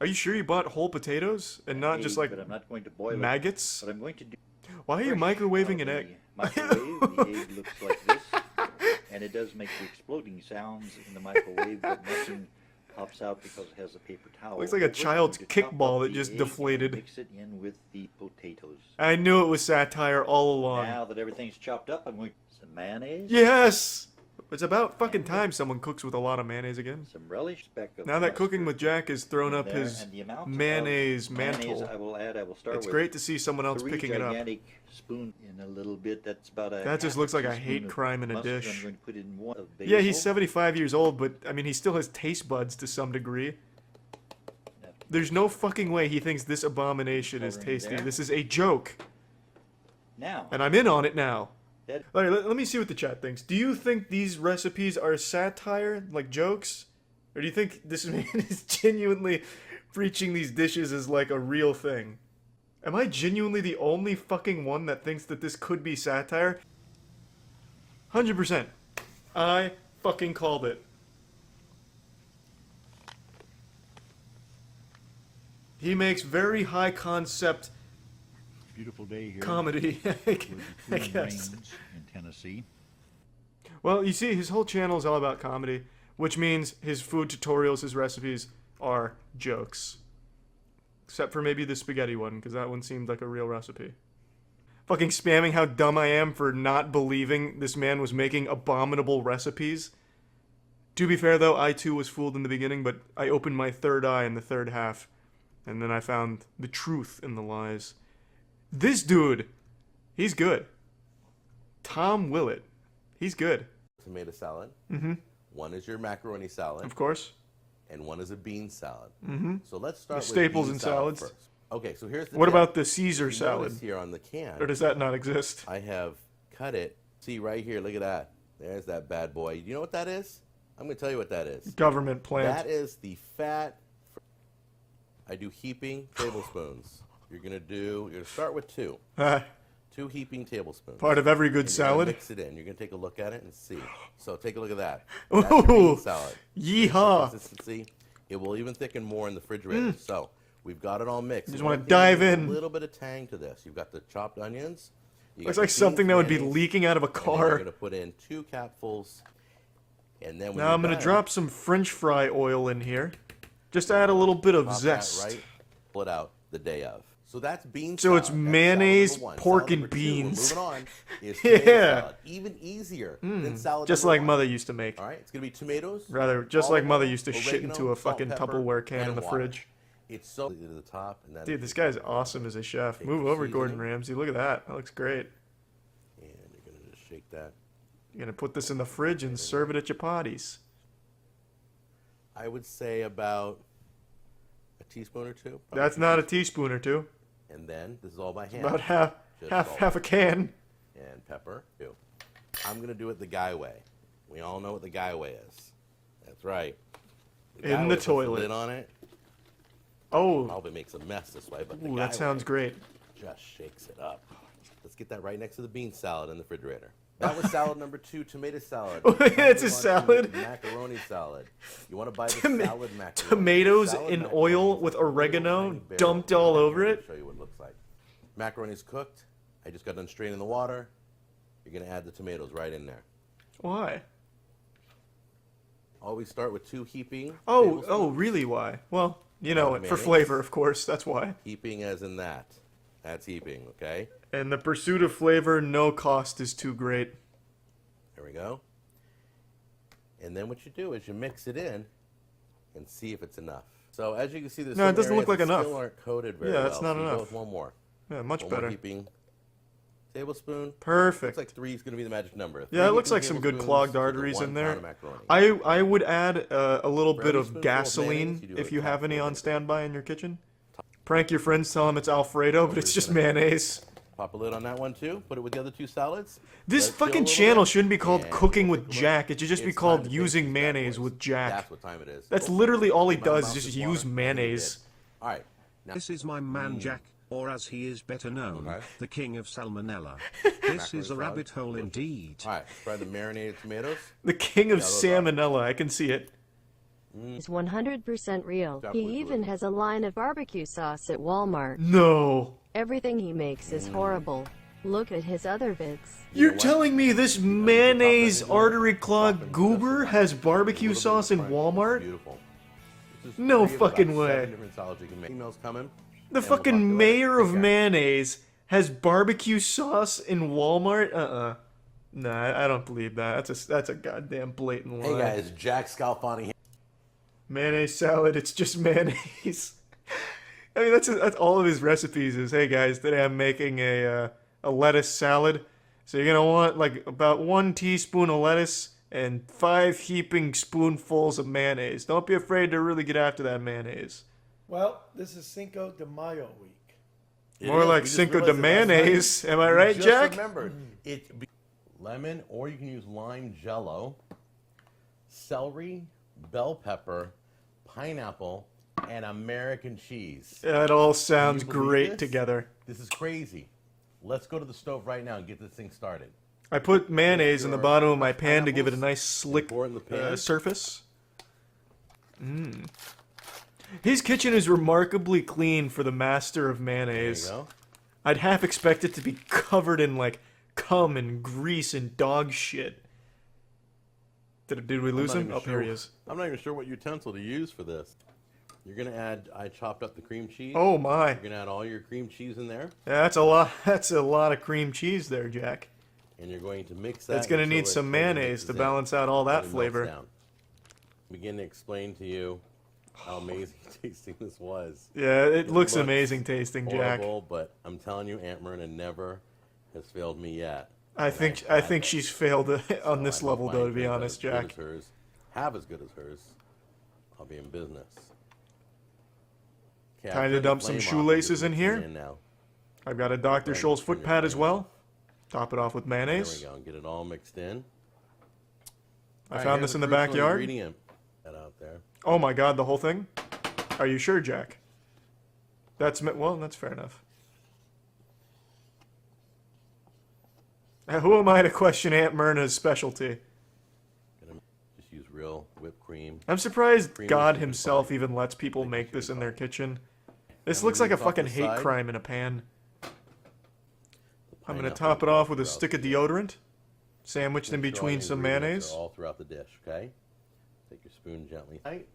Are you sure you bought whole potatoes and not just egg, like but I'm not going to boil maggots? It, but I'm going to do. Why are you fresh microwaving out an of egg? the Microwave, the egg looks like this, and it does make the exploding sounds in the microwave, but nothing pops out because it has a paper towel. Looks like a over it. I'm child's going to chop kickball up that the just egg deflated. and mix it in with the potatoes. I knew it was satire all along. Now that everything's chopped up, I'm going to put some mayonnaise. Yes! It's about fucking time someone cooks with a lot of mayonnaise again. Some relish, speck of Now that mustard Cooking with Jack has thrown in up there, his and the amount of mayonnaise mayonnaise mantle, I will start it's with great to see someone else 3 picking it up. gigantic spoon in a little bit. That's about a That just half looks like a teaspoon hate of crime in a mustard. dish. I'm going to put in 1 of Yeah, he's basil. 75 years old, but I mean, he still has taste buds to some degree. There's no fucking way he thinks this abomination is Coloring tasty. there. This is a joke. Now, And I'm in on it now. that Alright, let me see what the chat thinks. Do you think these recipes are satire, like jokes? Or do you think this man is genuinely preaching these dishes as like a real thing? Am I genuinely the only fucking one that thinks that this could be satire? 100%. I fucking called it. He makes very high concept beautiful day here. comedy, I guess. in Tennessee. Well, you see, his whole channel is all about comedy, which means his food tutorials, his recipes are jokes. Except for maybe the spaghetti one, because that one seemed like a real recipe. Fucking spamming how dumb I am for not believing this man was making abominable recipes. To be fair, though, I too was fooled in the beginning, but I opened my third eye in the third half. And then I found the truth in the lies. This dude, he's good. Tom Willett, he's good. Tomato salad. Mm-hmm. One is your macaroni salad. Of course. And one is a bean salad. Mm-hmm. So let's start with staples bean and salad salads. first. Okay, so here's the What tip. about the Caesar You salad? notice here on the can. Or does that not exist? I have cut it. See right here, look at that. There's that bad boy. You know what that is? I'm going to tell you what that is. Government plant. That is the fat. I do heaping tablespoons. You're going to start with 2. 2 heaping tablespoons. Part of every good And you're gonna salad. Mix it in. You're going to take a look at it and see. So take a look at that. Ooh, That's your bean salad. yeehaw. Consistency. It will even thicken more in the refrigerator. So we've got it all mixed. Just The wanna only thing dive is in. A little bit of tang to this. You've got the chopped onions. You Looks got like the something beans, that would be mayonnaise, leaking out of a and then car. you're going to put in 2 capfuls. And then when Now I'm you're going to done, drop some French fry oil in here. Just to add a little bit of pop zest. That, right? Pull it out the day of. So that's bean So salad. it's That's mayonnaise, salad number 1. pork, Salad and number 2, beans. We're moving on. Is Yeah. tomato salad. Even easier than salad Just number like 1. Mother used to make. All right, it's going to be tomatoes. Rather, just olive like Mother oil, used to shit oregano, into a salt, fucking pepper, Tupperware can and in the water. fridge. It's so to the top. And then Dude, this guy's awesome as a chef. Take Move your over, Gordon seasoning. Ramsay. Look at that. That looks great. And you're going to just shake that. You're going to put this in the fridge and serve it at your parties. I would say about a teaspoon or 2. That's not a teaspoon or 2. And then this is all by hand. About half Just half salt half a can. and pepper too. I'm gonna do it the guy way. We all know what the guy way is. That's right. In guy the way puts toilet. lid on it. Oh, Probably makes a mess this way, but the ooh, guy that sounds way great. just shakes it up. Let's get that right next to the bean salad in the refrigerator. That was salad number 2, tomato salad. Oh, yeah, it's a Move on to salad. Macaroni salad. You want to buy the Toma- salad macaroni. tomatoes Salad in macaroni oil is with a little oregano tiny barrel dumped of all over macaroni. it. I'll show you what it looks like. Macaroni's cooked. I just got done straining the water. You're going to add the tomatoes right in there. Why? Always start with 2 heaping. Oh, tablespoons. really? Why? Well, you know Oh, it for mayonnaise. flavor, of course. That's why. Heaping as in that. That's heaping, okay? And the pursuit of flavor, no cost is too great. There we go. And then what you do is you mix it in and see if it's enough. So as you can see, there's No, it some doesn't look areas like that enough. still aren't coated very Yeah, well. that's not so you go enough. with one more. Yeah, much One better. more heaping tablespoon. Perfect. Looks like 3 is going to be the magic number. Yeah, 3 it looks heaping like some good tablespoons clogged to the arteries 1 in there. pound of macaroni. I would add a little For bit every of spoonful of gasoline mayonnaise, you do if a you have any capful of on vinegar. standby in your kitchen. Prank your friends, tell them it's Alfredo, but it's just mayonnaise. Pop a lid on that one too. Put it with the other 2 salads. This Let it chill a fucking little channel bit, shouldn't be called and Cooking we'll with take a look. Jack. It should just be It's called time to taste Using these bad Mayonnaise boys. with Jack. That's what time it is. That's Oh, literally all he my does, mouth is just watering. use mayonnaise. All right. Now, This is my man Jack, or as he is better known, Okay. the king of salmonella. This is a salad. rabbit hole indeed. all right. Try the marinated tomatoes. The king of Yeah, those are- salmonella, I can see it. Is 100% real. Definitely He even delicious. has a line of barbecue sauce at Walmart. No. Everything he makes is horrible. Look at his other vids. You're what? telling me this mayonnaise artery clogged goober has barbecue sauce in Walmart? Beautiful. This is No 3 of about fucking 7 way. different salads you can make. Emails coming. The and we'll talk to you fucking later. mayor of Take care. mayonnaise has barbecue sauce in Walmart? Nah, I don't believe that. That's a goddamn blatant lie. Hey guys, Jack Scalfani here. Mayonnaise salad, it's just mayonnaise. I mean, that's all of his recipes is, hey guys, today I'm making a lettuce salad. So you're going to want like about 1 teaspoon of lettuce and 5 heaping spoonfuls of mayonnaise. Don't be afraid to really get after that mayonnaise. Well, this is Cinco de Mayo week. It More is. like We just Cinco de realized it last night. mayonnaise. Am I We right, just Jack? remembered. Lemon, or you can use lime jello, celery, bell pepper, pineapple, and American cheese. That all Can sounds you believe great this? together. This is crazy. Let's go to the stove right now and get this thing started. I put mayonnaise in the bottom of my pan to give it a pineapples nice slick pour it in the pan. surface. His kitchen is remarkably clean for the master of There mayonnaise. you go. I'd half expect it to be covered in like cum and grease and dog shit. Did we lose I'm not him? even Oh, sure- here he is. I'm not even sure what utensil to use for this. You're gonna add. I chopped up the cream cheese. Oh my! You're gonna add all your cream cheese in there. Yeah, that's a lot. That's a lot of cream cheese there, Jack. And you're going to mix that. It's gonna until need it some totally mayonnaise mixes to in, balance out all that until it melts flavor. down. Begin to explain to you how amazing tasting this was. Yeah, it looks looks amazing tasting, Jack. Horrible, but I'm telling you, Aunt Myrna never has failed me yet. I think she's failed on this I hope level, my though. To be Myrna honest, as good Jack. as hers, have as good as hers. I'll be in business. Okay, Time to dump some shoelaces in here. Now. I've got a Dr. Scholl's foot pad as well. Top it off with mayonnaise. There we go. Get it all mixed in. I found this in the backyard. Ingredient. That out there. Oh my god, the whole thing? Are you sure, Jack? Well, that's fair enough. Who am I to question Aunt Myrna's specialty? Just use real whipped cream. I'm surprised Cream God is himself fine. even lets people make this in their kitchen. This And looks when like a it's off fucking the hate side, crime in a pan. I'm gonna pineapple top it goes off with a throughout stick of the deodorant, sandwiched in Make sure all between the some ingredients mayonnaise. are all throughout the dish, okay? Take your spoon gently. Right?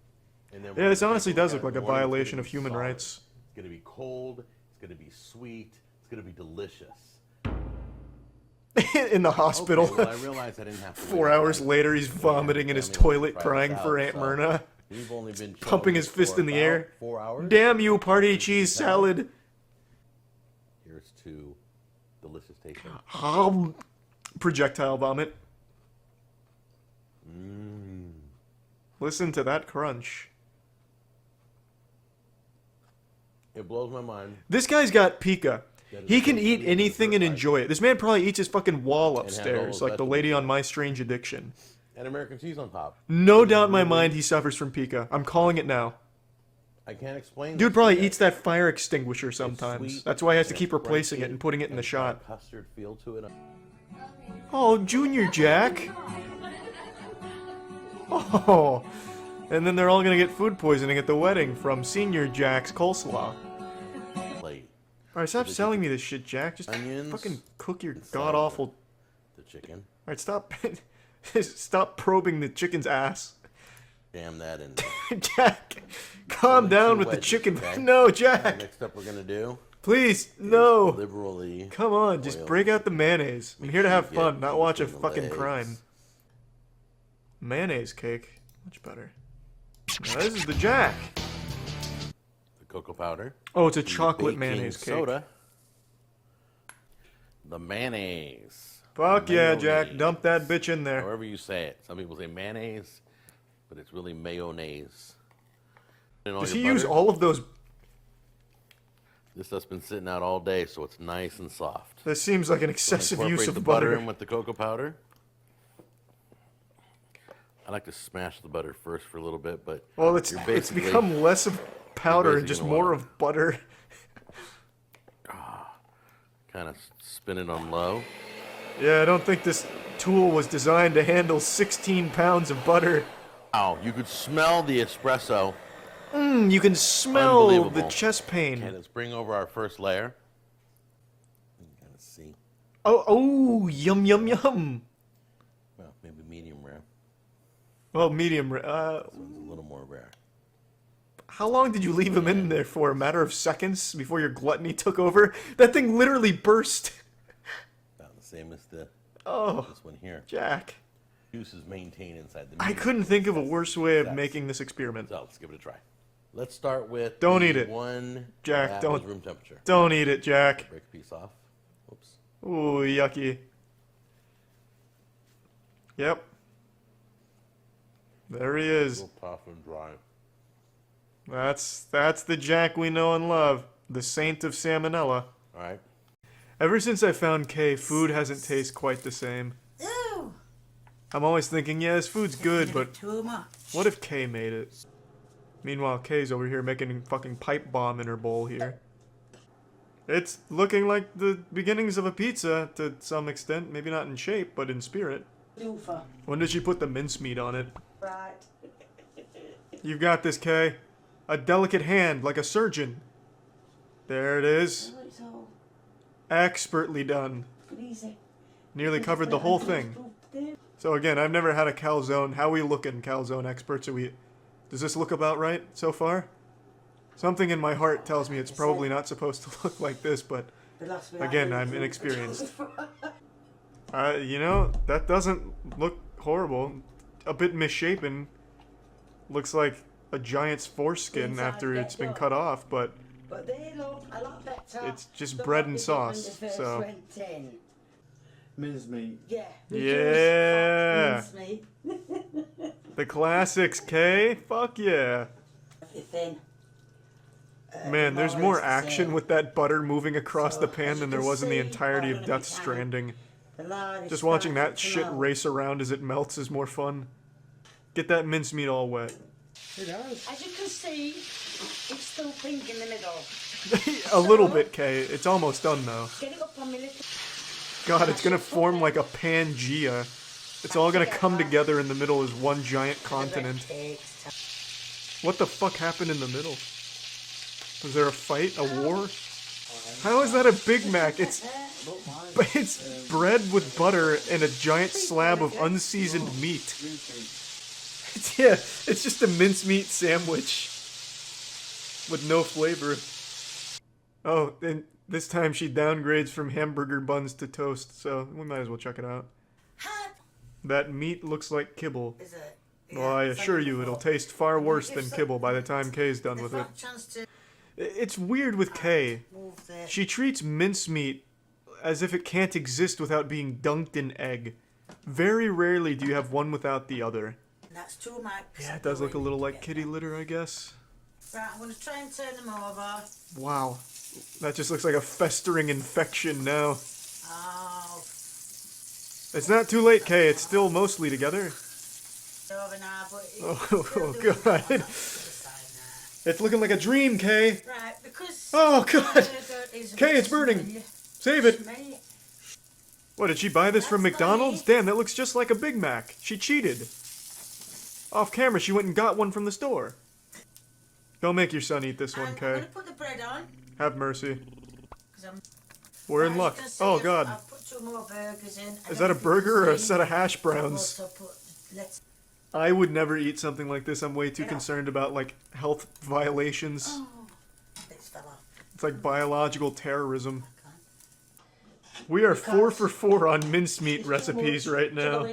And then Yeah, this we're gonna honestly take does out look like a one, it's gonna violation be of human solid. rights. It's gonna be cold. It's gonna be sweet. It's gonna be delicious. In the hospital. Okay, well, I realized I didn't have to 4 wait hours all night. later, he's vomiting in his toilet, crying for Aunt Myrna. We've only been Pumping his chilling fist for in the about air. 4 hours. Damn you, party cheese salad. Here's to delicious tasting. Projectile vomit. Mmm. Listen to that crunch. It blows my mind. This guy's got pica. He can eat anything and enjoy it. This man probably eats his fucking wall And has all upstairs, those like the lady on vegetables. My Strange Addiction. And American cheese on top. No doubt in my mind he suffers from pica. I'm calling it now. I can't explain. Dude this probably to you. eats that fire extinguisher sometimes. sweet, That's why he has to and keep it's replacing it crunchy, and putting it in the and it's got a shot. custard feel to it. Oh, Junior Jack. Oh. And then they're all gonna get food poisoning at the wedding from Senior Jack's coleslaw. Plate. Alright, stop selling me this shit, Jack. Just Onions, fucking cook your and god-awful... The chicken. Alright, stop... stop probing the chicken's ass. Jam that in there. Jack, calm Only down two with the wedges, chicken. okay? No, Jack. Next up we're going to do... Please, no. Liberally. Come on, just oil. break out the mayonnaise. I'm Make here to sure have you get fun, not watch a between the fucking legs. crime. Mayonnaise cake. Much better. Now, this is the Jack. The cocoa powder. Oh, it's a the chocolate baking mayonnaise cake. soda. The mayonnaise. Fuck yeah, Mayonnaise. Jack. Dump that bitch in there. However you say it. Some people say mayonnaise, but it's really mayonnaise. And all Does your he use butter. all of those? This stuff's been sitting out all day, so it's nice and soft. That seems like an So excessive use incorporate of the butter. in with the cocoa powder. I like to smash the butter first for a little bit, but Well, it's you're it's basically- become less of powder and just basically more gonna of butter. kind of spin it on low. Yeah, I don't think this tool was designed to handle 16 pounds of butter. Wow, you could smell the espresso. You can smell the Unbelievable. chest Okay, pain. let's bring over our first layer. Kind of see. Oh, yum, yum, yum. Well, maybe medium rare. Well, medium. This one's a little more rare. How long did you leave him in there for? A matter of seconds before your gluttony took over? That thing literally burst. About the same as the Oh, this one here. Jack. Juice is maintained inside the. I medium. couldn't think of a worse way of That's- making this experiment. So let's give it a try. Let's start with. Don't the eat it. One. Jack, that don't- was room temperature. Don't eat it, Jack. Break a piece off. Oops. Ooh, yucky. Yep. There he is. Real tough and dry. That's the Jack we know and love. The saint of salmonella. All right. Ever since I found Kay, food hasn't tasted quite the same. Ew. I'm always thinking, yeah, this food's good, but Too much. what if Kay made it? Meanwhile, Kay's over here making a fucking pipe bomb in her bowl here. It's looking like the beginnings of a pizza to some extent. Maybe not in shape, but in spirit. Loofah. When did she put the mincemeat on it? Right. You've got this, Kay. A delicate hand, like a surgeon. There it is. Oh, it's all Expertly done. easy. Nearly covered the whole thing. So again, I've never had a calzone. How we looking, calzone experts? Are we? Does this look about right so far? Something in my heart tells me it's probably not supposed to look like this, but again, I'm inexperienced. You know, that doesn't look horrible. A bit misshapen. Looks like a giant's foreskin after it's been cut off, but they look a lot better. it's just bread and sauce, so. Mincemeat. Yeah. Yeah! Mincemeat. The classics, Kay? Fuck yeah. Thin. Man, there's more action with that butter moving across the pan than there was in the entirety of Death Stranding. Just watching that shit race around as it melts is more fun. Get that mincemeat all wet. As you can see, it's still pink in the middle. A little bit, Kay. It's almost done, though. Get it up on my little... God, it's gonna form like a Pangea. It's all gonna come together in the middle as one giant continent. What the fuck happened in the middle? Was there a fight? A war? How is that a Big Mac? It's bread with butter and a giant slab of unseasoned meat. Yeah, it's just a mincemeat sandwich with no flavor. Oh, and this time she downgrades from hamburger buns to toast, so we might as well check it out. That meat looks like kibble. Is it? Well, I assure you, it'll taste far worse than kibble by the time Kay's done with it. It's weird with Kay. She treats mincemeat as if it can't exist without being dunked in egg. Very rarely do you have one without the other. That's two marks. Yeah, it does look a little like kitty litter, I guess. Right, I'm going to try and turn them over. Wow. That just looks like a festering infection now. Oh. It's not too late, Kay. It's still mostly together. Over now, but Oh, God. It's looking like a dream, Kay. Right, because... Oh, God. Kay, it's burning. Save it. What, did she buy this from McDonald's? Damn, that looks just like a Big Mac. She cheated. Off camera, she went and got one from the store. Don't make your son eat this one, Kay. I'm going to put the bread on. Have mercy. We're in luck. Oh, God. I'll put 2 more burgers in. Is that a burger or a set of hash browns? I would never eat something like this. I'm way too concerned about, like, health violations. Oh, it's fell off. It's like biological terrorism. We are 4 for 4 on mincemeat recipes right now.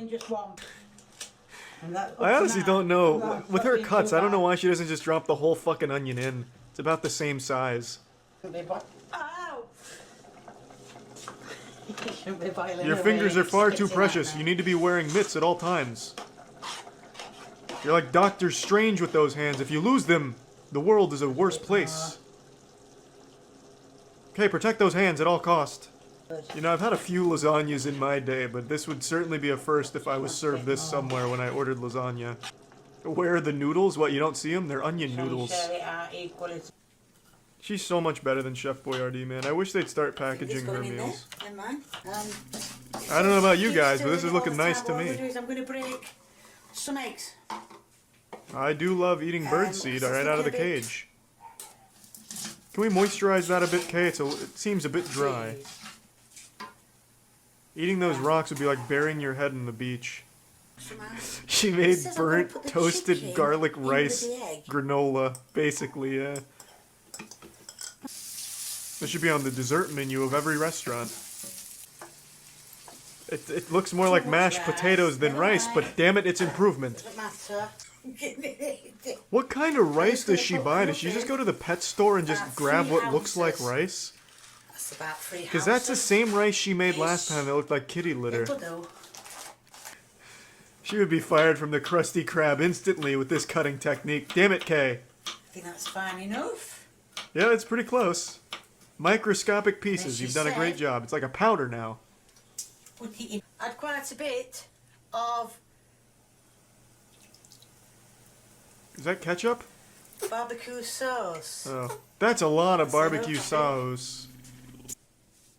I honestly don't know. With her cuts, I don't know why she doesn't just drop the whole fucking onion in. It's about the same size. Your fingers are far too precious. You need to be wearing mitts at all times. You're like Doctor Strange with those hands. If you lose them, the world is a worse place. Okay, protect those hands at all cost. You know, I've had a few lasagnas in my day, but this would certainly be a first if I was served this somewhere when I ordered lasagna. Where are the noodles? What, you don't see them? They're onion noodles. She's so much better than Chef Boyardee, man. I wish they'd start packaging her meals. I don't know about you guys, but this is looking nice to me. I'm going to break some eggs. I do love eating birdseed right out of the cage. Can we moisturize that a bit, Kay? It seems a bit dry. Eating those rocks would be like burying your head in the beach. She made burnt, toasted garlic rice granola, basically, yeah. This should be on the dessert menu of every restaurant. It looks more like mashed potatoes than rice, but damn it, it's improvement. What kind of rice does she buy? Does she just go to the pet store and just grab what looks like rice? Because that's the same rice she made last time that looked like kitty litter. She would be fired from the Krusty Krab instantly with this cutting technique. Damn it, Kay. I think that's fine enough. Yeah, it's pretty close. Microscopic pieces. You've done a great job. It's like a powder now. Add quite a bit of... Is that ketchup? Barbecue sauce. Oh, that's a lot of barbecue sauce.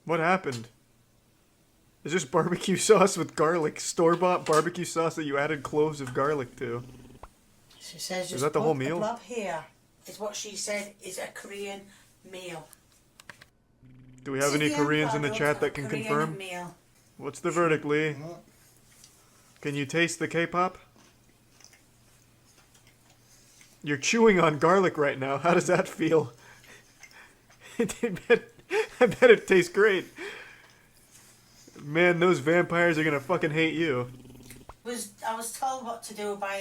What happened? Is this barbecue sauce with garlic? Store-bought barbecue sauce that you added cloves of garlic to? She says is that the whole meal? Blob here is what she said is a Korean meal. Do we have any Koreans in the chat that can confirm? Meal. What's the verdict, Lee? Can you taste the K-pop? You're chewing on garlic right now. How does that feel? I bet it tastes great. Man, those vampires are gonna fucking hate you. I was told what to do by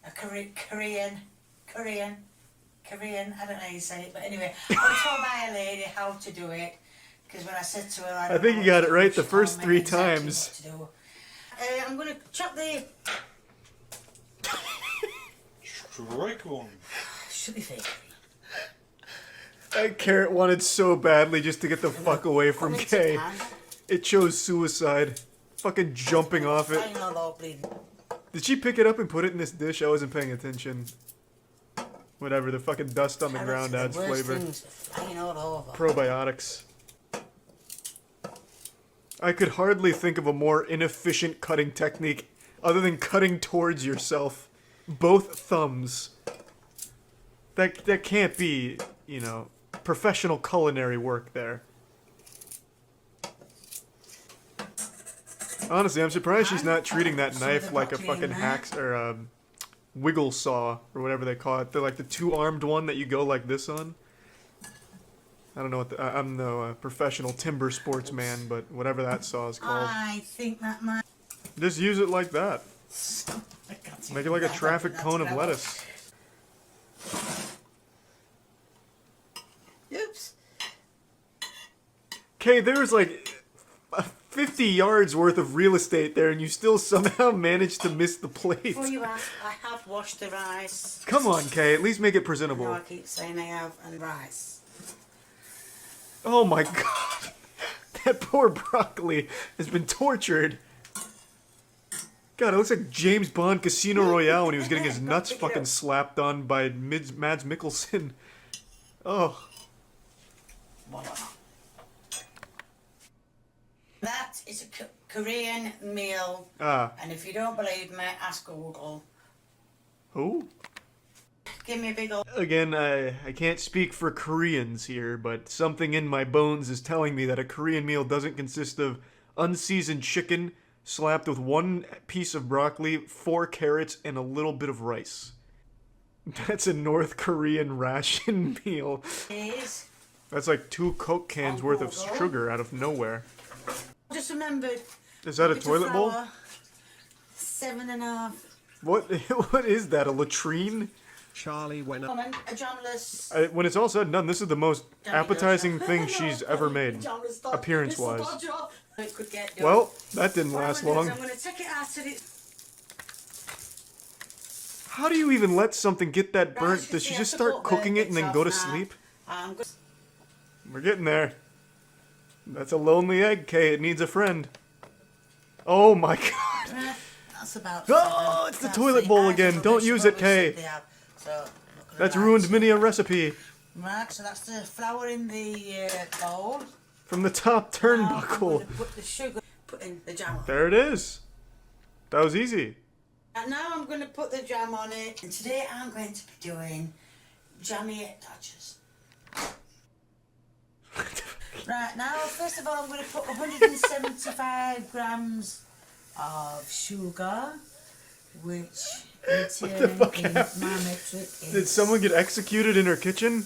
a Korean, I don't know how you say it, but anyway, I was told by a lady how to do it, because when I said to her, I think you got it right the first 3 times. I'm going to chop the... Strike one. Should be fake. That carrot wanted so badly just to get the fuck away from Kay. It chose suicide. Fucking jumping off it. Did she pick it up and put it in this dish? I wasn't paying attention. Whatever, the fucking dust on the ground adds flavor. Probiotics. I could hardly think of a more inefficient cutting technique other than cutting towards yourself. Both thumbs. That can't be, you know, professional culinary work there. Honestly, I'm surprised she's not treating that knife like a fucking wiggle saw, or whatever they call it. They're like the 2-armed one that you go like this on. I don't know what I'm no professional timber sportsman, but whatever that saw is called. I think that might... Just use it like that. Make it like a traffic cone of lettuce. Oops. Okay, there's like 50 yards worth of real estate there, and you still somehow managed to miss the plate. Before you ask, I have washed the rice. Come on, Kay, at least make it I presentable. know I keep saying I have, and rice. Oh my god. That poor broccoli has been tortured. God, it looks like James Bond Casino Royale when he was getting his nuts fucking slapped on by Mads Mikkelsen. Oh. That is a Korean meal. And if you don't believe me, ask Google. Who? Give me a big old... Again, I can't speak for Koreans here, but something in my bones is telling me that a Korean meal doesn't consist of unseasoned chicken slapped with 1 piece of broccoli, 4 carrots, and a little bit of rice. That's a North Korean ration meal. That's like 2 Coke cans worth of sugar out of nowhere. Just remembered. Is that a toilet bowl? 7.5. What is that, a latrine? Charlie went up. A Johnless. When it's all said and done, this is the most appetizing thing she's ever made, appearance-wise. Well, that didn't last long. I'm gonna take it out of it. How do you even let something get that burnt? Does she just start cooking it and then go to sleep? We're getting there. That's a lonely egg, Kay. It needs a friend. Oh my god. That's about... Oh, it's the toilet bowl again. Don't use it, Kay. That's ruined many a recipe. Right, so that's the flour in the bowl. From the top turnbuckle. I'm put the sugar, put in the jam on. There it is. That was easy. And now I'm going to put the jam on it. And today I'm going to be doing jammy egg dodgers. Right, now first of all I'm going to put 175 grams of sugar, which in my metric is... Did someone get executed in her kitchen?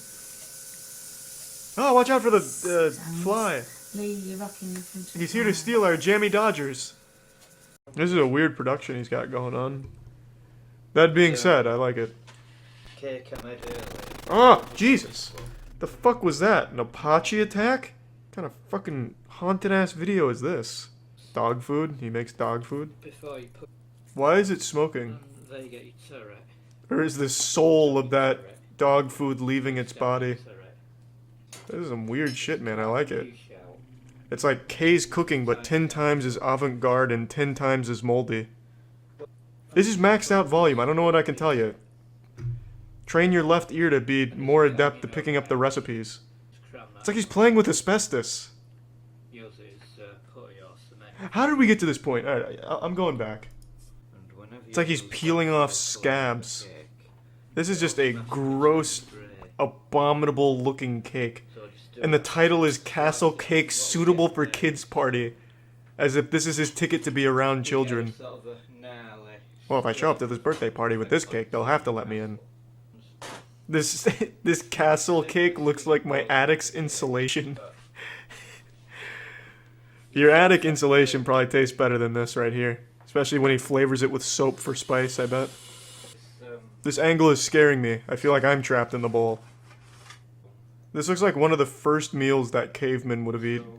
Oh, watch out for the fly. Lee, you're rocking in front of He's here to steal our jammy Dodgers. This is a weird production he's got going on. That being said, I like it. Oh, Jesus. The fuck was that? An Apache attack? What kind of fucking haunted ass video is this? Dog food? He makes dog food? Why is it smoking? There you go, your turret. Or is the soul of that dog food leaving its body? This is some weird shit, man. I like it. It's like Kay's cooking, but 10 times as avant-garde and 10 times as moldy. This is maxed out volume. I don't know what I can tell you. Train your left ear to be more adept at picking up the recipes. It's like he's playing with asbestos. How did we get to this point? Alright, I'm going back. It's like he's peeling off scabs. This is just a gross, abominable looking cake. And the title is Castle Cake Suitable for Kids Party. As if this is his ticket to be around children. Well, if I show up to this birthday party with this cake, they'll have to let me in. This this castle cake looks like my attic's insulation. Your attic insulation probably tastes better than this right here. Especially when he flavors it with soap for spice, I bet. This angle is scaring me. I feel like I'm trapped in the bowl. This looks like one of the first meals that cavemen would have eaten.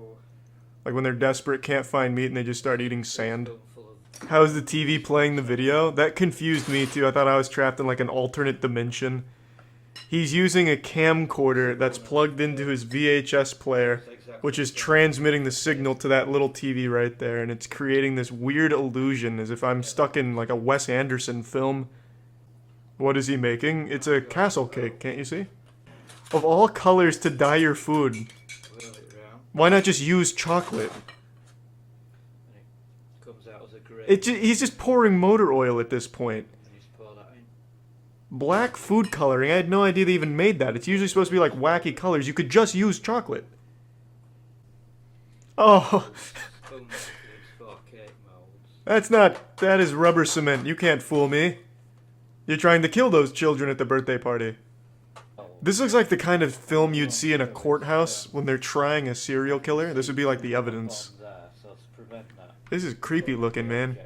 Like when they're desperate, can't find meat, and they just start eating sand. How's the TV playing the video? That confused me too. I thought I was trapped in like an alternate dimension. He's using a camcorder that's plugged into his VHS player, which is transmitting the signal to that little TV right there, and it's creating this weird illusion as if I'm stuck in like a Wes Anderson film. What is he making? It's a castle cake, can't you see? Of all colors to dye your food, why not just use chocolate? He's just pouring motor oil at this point. Black food coloring, I had no idea they even made that. It's usually supposed to be like wacky colors. You could just use chocolate. Oh. That is rubber cement. You can't fool me. You're trying to kill those children at the birthday party. This looks like the kind of film you'd see in a courthouse when they're trying a serial killer. This would be like the evidence. This is creepy looking, man.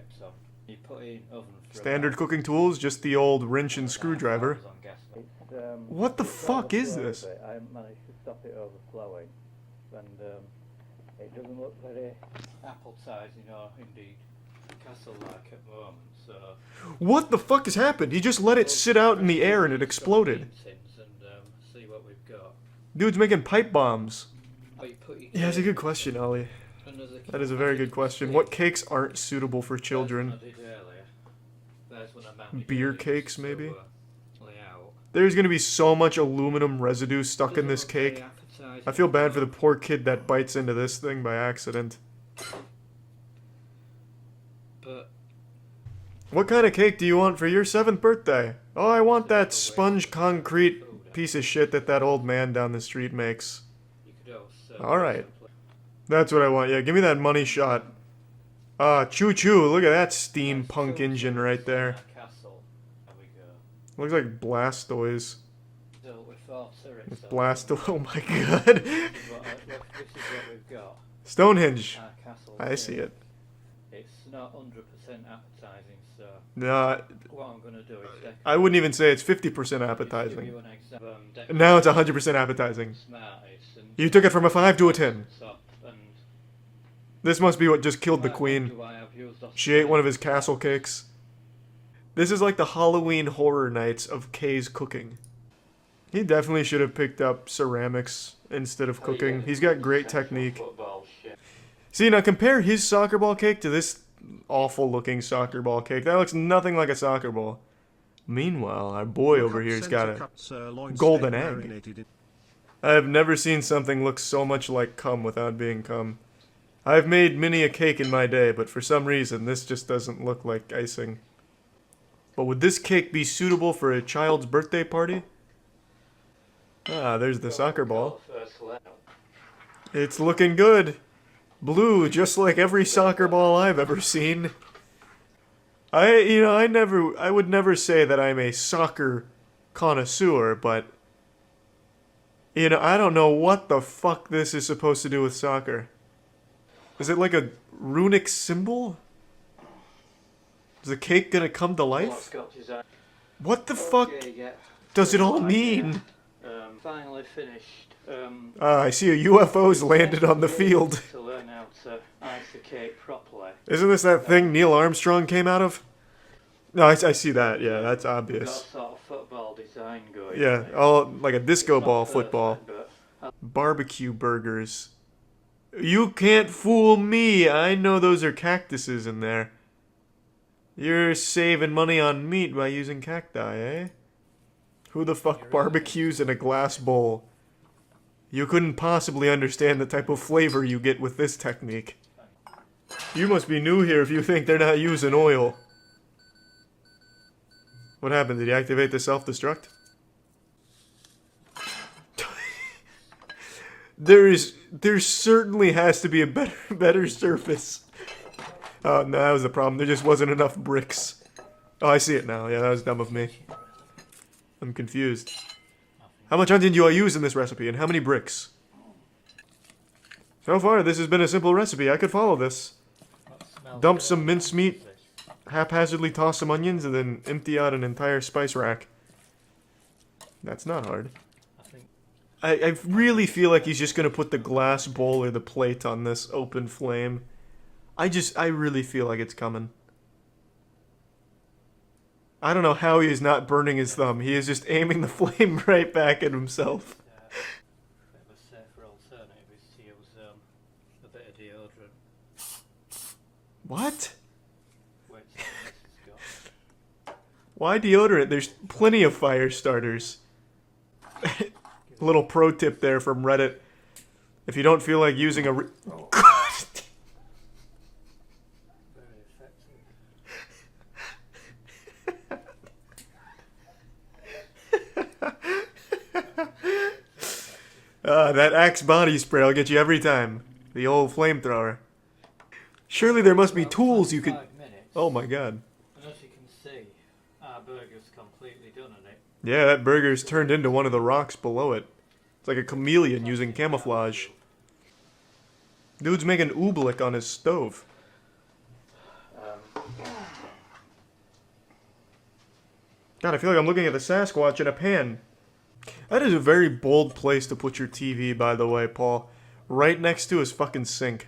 Standard cooking tools, just the old wrench and screwdriver. What the fuck is this? I managed to stop it overflowing, and it doesn't look very appetizing or indeed castle-like at the moment. So what the fuck has happened? He just let it sit out in the air and it exploded. see what we've got. Dude's making pipe bombs. Yeah, that's a good question, Ollie. That is a very good question. What cakes aren't suitable for children? Beer cakes, maybe? There's gonna be so much aluminum residue stuck in this cake. I feel bad for the poor kid that bites into this thing by accident. What kind of cake do you want for your 7th birthday? Oh, I want that sponge concrete piece of shit that old man down the street makes. Alright. That's what I want. Yeah, give me that money shot. Choo-choo. Look at that steampunk engine right there. Looks like Blastoise. Blastoise. Oh my god. Stonehenge. I see it. It's not 100% appetizing, so no, what I'm gonna do is I wouldn't even say it's 50% appetizing. Now it's 100% appetizing. You took it from a 5 to a 10. This must be what just killed the queen. She ate one of his castle cakes. This is like the Halloween Horror Nights of Kay's cooking. He definitely should have picked up ceramics instead of cooking. He's got great technique. See, now compare his soccer ball cake to this awful looking soccer ball cake. That looks nothing like a soccer ball. Meanwhile, our boy over here's got a golden egg. I have never seen something look so much like cum without being cum. I've made many a cake in my day, but for some reason this just doesn't look like icing. But would this cake be suitable for a child's birthday party? Ah, there's the soccer ball. It's looking good. Blue, just like every soccer ball I've ever seen. I would never say that I'm a soccer connoisseur, but I don't know what the fuck this is supposed to do with soccer. Is it like a runic symbol? Is the cake gonna come to life? What the fuck does it all mean? Finally finished. I see a UFO's landed on the field. To learn how to ice the cake properly. Isn't this that thing Neil Armstrong came out of? No, I see that. Yeah, that's obvious. Got sort of football design going. Yeah, all like a disco ball football. Barbecue burgers. You can't fool me. I know those are cactuses in there. You're saving money on meat by using cacti, eh? Who the fuck barbecues in a glass bowl? You couldn't possibly understand the type of flavor you get with this technique. You must be new here if you think they're not using oil. What happened? Did he activate the self-destruct? There certainly has to be a better surface. Oh, no, that was the problem. There just wasn't enough bricks. Oh, I see it now. Yeah, that was dumb of me. I'm confused. How much onion do I use in this recipe, and how many bricks? So far, this has been a simple recipe. I could follow this. Dump some mincemeat, haphazardly toss some onions, and then empty out an entire spice rack. That's not hard. I really feel like he's just gonna put the glass bowl or the plate on this open flame. I really feel like it's coming. I don't know how he is not burning his thumb. He is just aiming the flame right back at himself. A safer alternative is to use a bit of deodorant. What? Why deodorant? There's plenty of fire starters. Little pro tip there from Reddit. If you don't feel like using a... that Axe body spray will get you every time. The old flamethrower. Surely there must be tools you could... Oh my god. And as you can see, our burger's completely done on it. Yeah, that burger's turned into one of the rocks below it. It's like a chameleon using camouflage. Dude's making oobleck on his stove. God, I feel like I'm looking at the Sasquatch in a pan. That is a very bold place to put your TV, by the way, Paul. Right next to his fucking sink.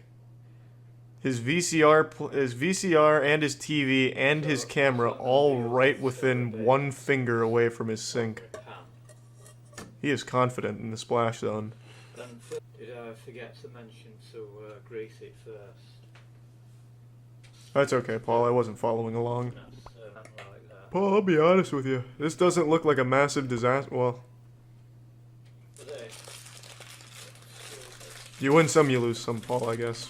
His VCR and his TV and his camera all right within 1 finger away from his sink. He is confident in the splash zone. Did I forget to mention to grease it first? That's okay, Paul. I wasn't following along. Like that. Paul, I'll be honest with you. This doesn't look like a massive disaster. Well, you win some, you lose some, Paul, I guess.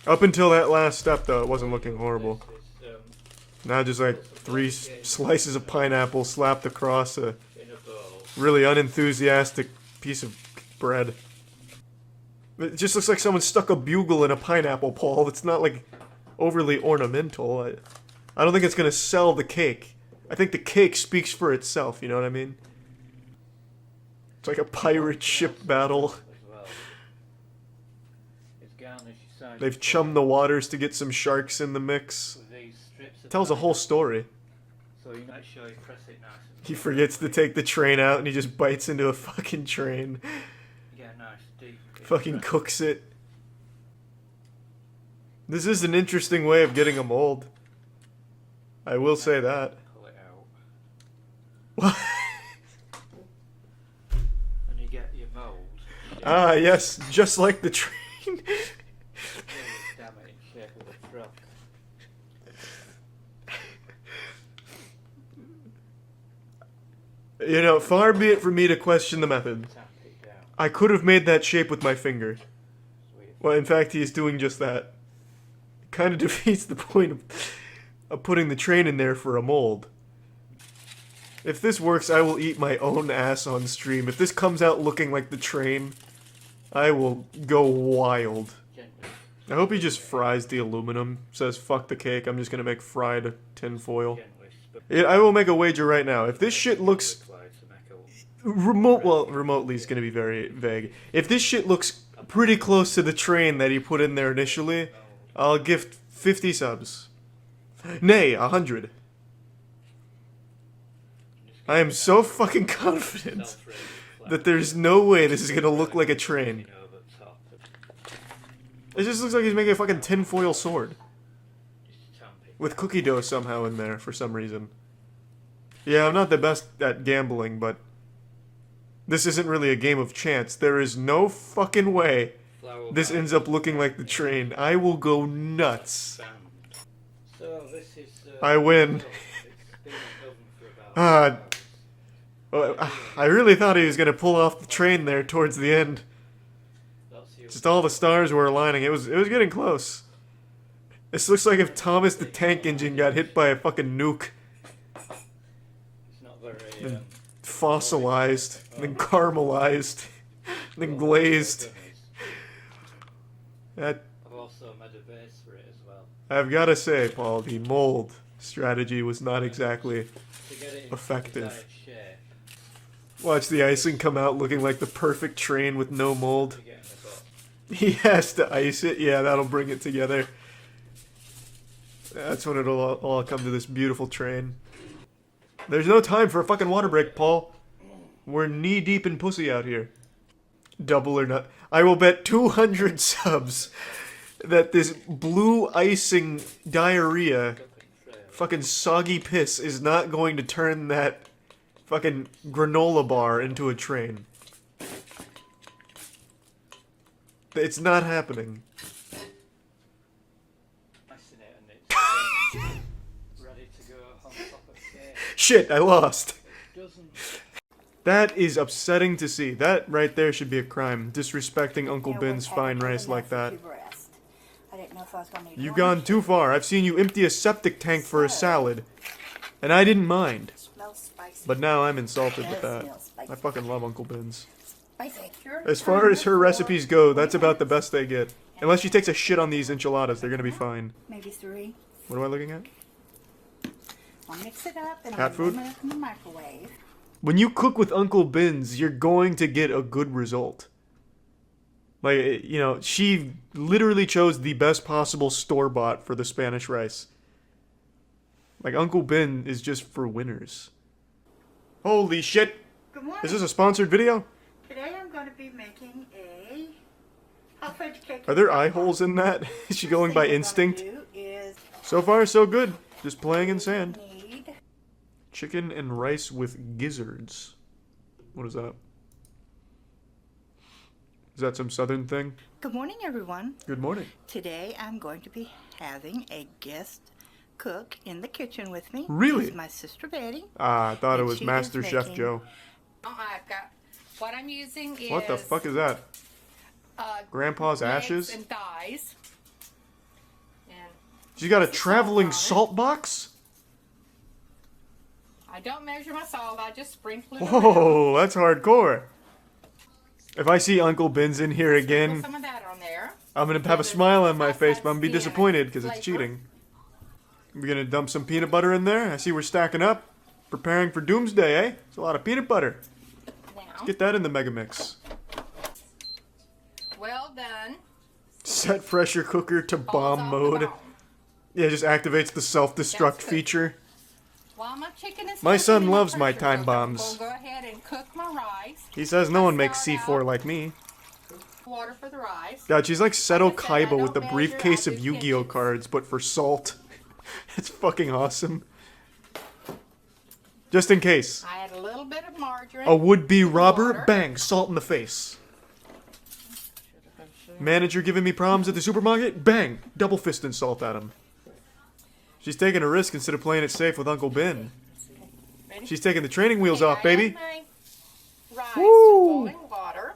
Up until that last step, though, it wasn't looking horrible. Now just like 3 slices of pineapple slapped across a really unenthusiastic piece of bread. It just looks like someone stuck a bugle in a pineapple, Paul. It's not like overly ornamental. I don't think it's gonna sell the cake. I think the cake speaks for itself, you know what I mean? It's like a pirate ship battle. They've chummed the waters to get some sharks in the mix. Tells a whole story. So you make sure you press it nice. He forgets to take the train out and he just bites into a fucking train. You get a nice deep. Fucking cooks it. This is an interesting way of getting a mold. I will say that. Pull it out. What? And you get your mold. Ah, yes, just like the train. Damn it, in shape of a truck. You know, far be it from me to question the method. I could have made that shape with my finger. Well, in fact, he is doing just that. It kind of defeats the point of putting the train in there for a mold. If this works, I will eat my own ass on stream. If this comes out looking like the train, I will go wild. I hope he just fries the aluminum. Says, fuck the cake, I'm just gonna make fried tinfoil. Yeah, I will make a wager right now. If this shit looks... remotely is gonna be very vague. If this shit looks pretty close to the train that he put in there initially, I'll gift 50 subs. Nay, 100. I am so fucking confident that there's no way this is gonna look like a train. It just looks like he's making a fucking tinfoil sword. With cookie dough somehow in there, for some reason. Yeah, I'm not the best at gambling, but... this isn't really a game of chance. There is no fucking way this ends up looking like the train. I will go nuts. So this is, I win. I really thought he was going to pull off the train there towards the end. Just all the stars were aligning. It was getting close. This looks like if Thomas the Tank Engine got hit by a fucking nuke. And fossilized, then caramelized, then glazed. That, I've also made a base for it as well. I've got to say, Paul, the mold strategy was not exactly effective. Watch the icing come out looking like the perfect train with no mold. He has to ice it. Yeah, that'll bring it together. That's when it'll all come to this beautiful train. There's no time for a fucking water break, Paul. We're knee deep in pussy out here. Double or not. I will bet 200 subs that this blue icing diarrhea, fucking soggy piss, is not going to turn that fucking granola bar into a train. It's not happening. Shit, I lost. That is upsetting to see. That right there should be a crime. Disrespecting Uncle Ben's fine rice like that. You've gone too far. I've seen you empty a septic tank for a salad. And I didn't mind. But now I'm insulted with that. I fucking love Uncle Ben's. As far as her recipes go, that's about the best they get. Unless she takes a shit on these enchiladas, they're gonna be fine. Maybe 3. What am I looking at? I'll mix it up and Cat I'll food? warm it up in the microwave. When you cook with Uncle Ben's, you're going to get a good result. Like, you know, she literally chose the best possible store-bought for the Spanish rice. Like, Uncle Ben is just for winners. Holy shit! Good morning. Is this a sponsored video? Today I'm going to be making a hot fudge cake. Are there eye holes in that? Is she going by instinct? So far, so good. Just playing in sand. Chicken and rice with gizzards. What is that? Is that some southern thing? Good morning, everyone. Good morning. Today I'm going to be having a guest cook in the kitchen with me. Really? This is my sister Betty. Ah, I thought it And was she Master is Chef making- Joe. I've got what I'm using is What the fuck is that? Grandpa's legs ashes? and thighs. And She's got a traveling salt box? I don't measure my salt. I just sprinkle it. Whoa, that's hardcore. If I see Uncle Ben's in here again, Some of that on there. I'm gonna have a smile on my face, but I'm gonna be disappointed because it's cheating. We're gonna dump some peanut butter in there. I see we're stacking up. Preparing for doomsday, eh? It's a lot of peanut butter. Let's get that in the mega mix. Well done. Set pressure cooker to bomb mode. Yeah, it just activates the self-destruct feature. While my chicken is My son cooking, loves my pressure time cooker, bombs. We'll go ahead and cook my rice. He says no one makes C4 like me. Water for the rice. God, she's like Seto Kaiba with the briefcase of Yu-Gi-Oh cards, but for salt. It's fucking awesome. Just in case. I add a little bit of margarine. A would-be robber, water. bang, salt in the face. Manager giving me problems at the supermarket, bang, double fist and salt at him. She's taking a risk instead of playing it safe with Uncle Ben. She's taking the training wheels off, baby. Rice Woo! to boiling water.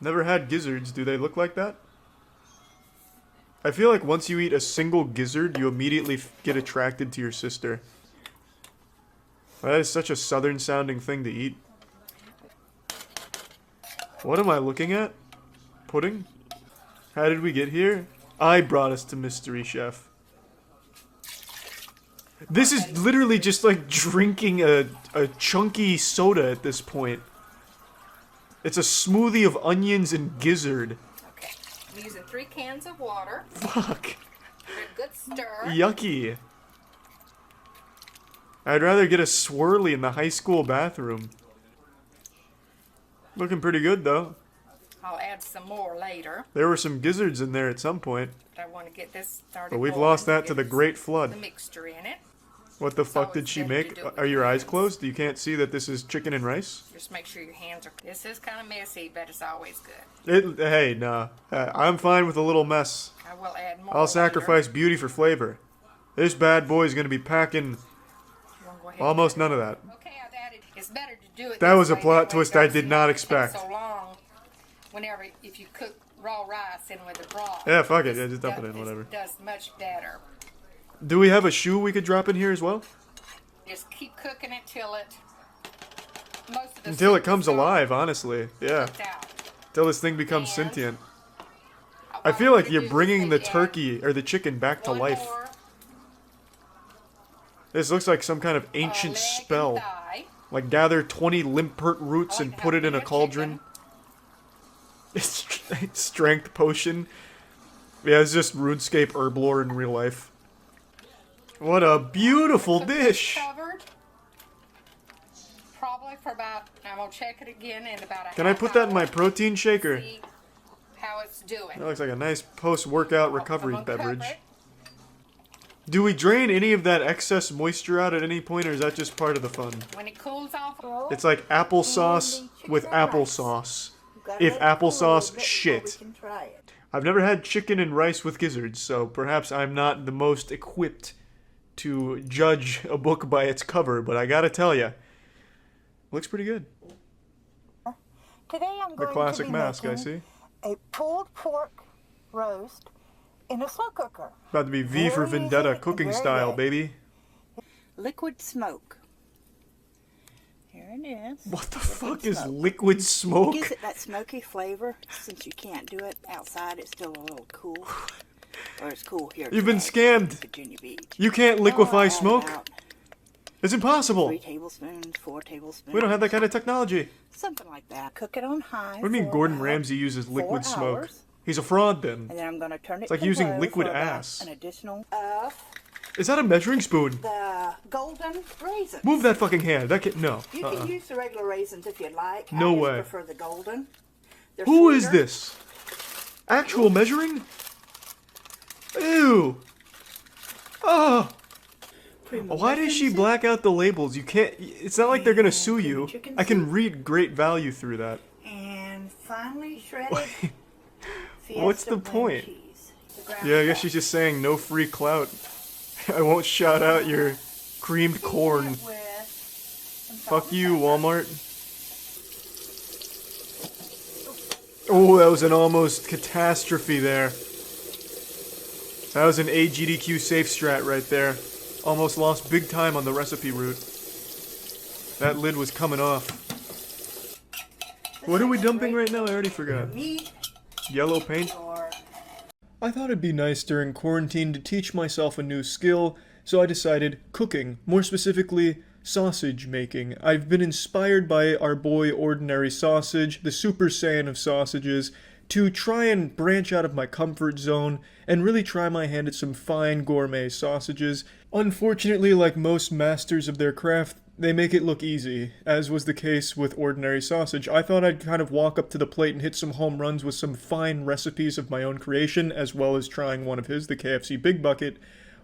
Never had gizzards. Do they look like that? I feel like once you eat a single gizzard, you immediately get attracted to your sister. That is such a southern-sounding thing to eat. What am I looking at? Pudding? How did we get here? I brought us to Mystery Chef. This is literally just like drinking a chunky soda at this point. It's a smoothie of onions and gizzard. Okay. I'm using 3 cans of water. Fuck. Give it a good stir. Yucky. I'd rather get a swirly in the high school bathroom. Looking pretty good though. I'll add some more later. There were some gizzards in there at some point. I want to get this started. But we've boiling lost that get to the this- Great Flood. The mixture in it. What the fuck did she make? Are your eyes closed? You can't see that this is chicken and rice? Just make sure your hands are. This is kind of messy, but it's always good. Hey, nah. I'm fine with a little mess. I will add more. I'll sacrifice beauty for flavor. This bad boy's gonna be packing almost none of that. Okay, I've added. It's better to do it. That this was a way, plot that way twist it I doesn't did not take expect. So long. Whenever if you cook raw rice in with the broth. Yeah, fuck it. Yeah, just dump it in, whatever. It does much better. Do we have a shoe we could drop in here as well? Just keep cooking it till it. Most of the Until it soup comes is alive, honestly. Yeah. cooked out. Till this thing becomes sentient. I feel like you're bringing the turkey or the chicken back to life. More This looks like some kind of ancient leg and spell. thigh. Like gather 20 limpert roots and put it in a cauldron. Strength potion. Yeah, it's just RuneScape herb lore in real life. What a beautiful dish! Covered. Probably for about, I'm gonna check it again in about a Can I put that in my protein shaker? See how it's doing. That looks like a nice post-workout recovery I'm gonna cover beverage. it. Do we drain any of that excess moisture out at any point, or is that just part of the fun? When it cools off, It's like applesauce with applesauce. If applesauce shit. I've never had chicken and rice with gizzards, so perhaps I'm not the most equipped to judge a book by its cover, but I gotta tell ya, looks pretty good. Today I'm The going classic to be mask, I making see. a pulled pork roast in a slow cooker. About to be V for Very Vendetta easy, cooking very style, good. baby. Liquid smoke. Here it is. What the fuck is liquid smoke? It gives it that smoky flavor. Since you can't do it outside, it's still a little cool. Or it's cool here. You've been today in scammed. Virginia Beach. You can't liquefy I add smoke. about It's impossible. 3 tablespoons, 4 tablespoons. We don't have that kind of technology. Something like that. Cook it on high. What do you mean for Gordon about Ramsay uses 4 liquid smoke? hours. He's a fraud then. And then I'm going to turn it It's like to using low liquid for about ass. an additional Is that a measuring spoon? the golden raisins. Move that fucking hand. That can no. You can use the regular raisins if you'd like. No I just way. prefer the golden. They're Who is sweeter. this? Actual measuring? Ew. Oh. Why does she black out the labels? You can't. It's not like they're gonna sue you. I can read great value through that. And finely shredded. What's the Fiesta blend point? cheese. The ground Yeah, I guess she's just saying no free clout. I won't shout out your creamed corn. Fuck you, Walmart. Oh, that was an almost catastrophe there. That was an AGDQ safe strat right there. Almost lost big time on the recipe route. That lid was coming off. What are we dumping right now? I already forgot. Yellow paint? I thought it'd be nice during quarantine to teach myself a new skill, so I decided cooking, more specifically sausage making. I've been inspired by our boy Ordinary Sausage, the Super Saiyan of sausages, to try and branch out of my comfort zone and really try my hand at some fine gourmet sausages. Unfortunately, like most masters of their craft, they make it look easy, as was the case with Ordinary Sausage. I thought I'd kind of walk up to the plate and hit some home runs with some fine recipes of my own creation, as well as trying one of his, the KFC Big Bucket,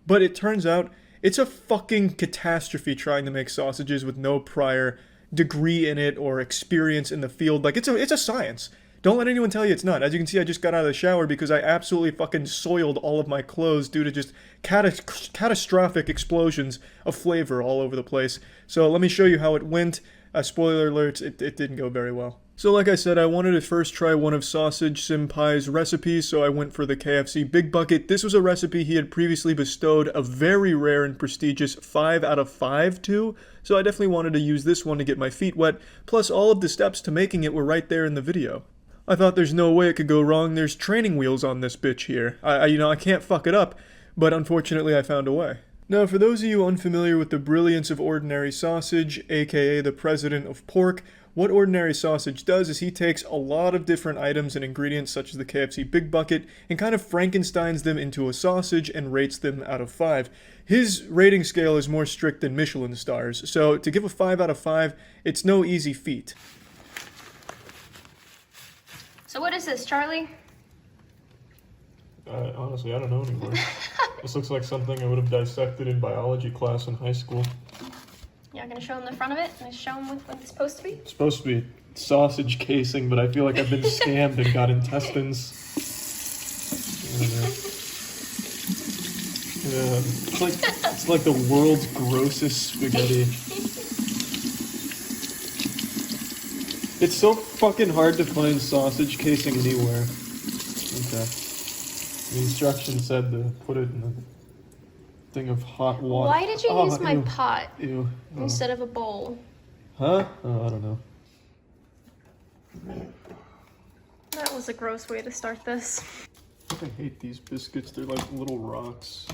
but it turns out it's a fucking catastrophe trying to make sausages with no prior degree in it or experience in the field. Like, it's a science. Don't let anyone tell you it's not. As you can see, I just got out of the shower because I absolutely fucking soiled all of my clothes due to just catastrophic explosions of flavor all over the place. So let me show you how it went. Spoiler alerts, it didn't go very well. So like I said, I wanted to first try one of Sausage Senpai's recipes, so I went for the KFC Big Bucket. This was a recipe he had previously bestowed a very rare and prestigious 5 out of 5 to, so I definitely wanted to use this one to get my feet wet, plus all of the steps to making it were right there in the video. I thought there's no way it could go wrong. There's training wheels on this bitch here. I can't fuck it up, but unfortunately I found a way. Now, for those of you unfamiliar with the brilliance of Ordinary Sausage, aka the president of pork, what Ordinary Sausage does is he takes a lot of different items and ingredients such as the KFC Big Bucket and kind of Frankensteins them into a sausage and rates them out of 5. His rating scale is more strict than Michelin stars, so to give a 5 out of 5, it's no easy feat. So what is this, Charlie? Honestly, I don't know anymore. This looks like something I would have dissected in biology class in high school. Yeah, I'm gonna show him the front of it and show him what it's supposed to be. It's supposed to be sausage casing, but I feel like I've been scammed and got intestines. Yeah, it's like the world's grossest spaghetti. It's so fucking hard to find sausage casing anywhere. Okay. The instructions said to put it in a thing of hot water. Why did you use my ew. pot Ew. Oh. instead of a bowl? Huh? Oh, I don't know. That was a gross way to start this. I hate these biscuits. They're like little rocks.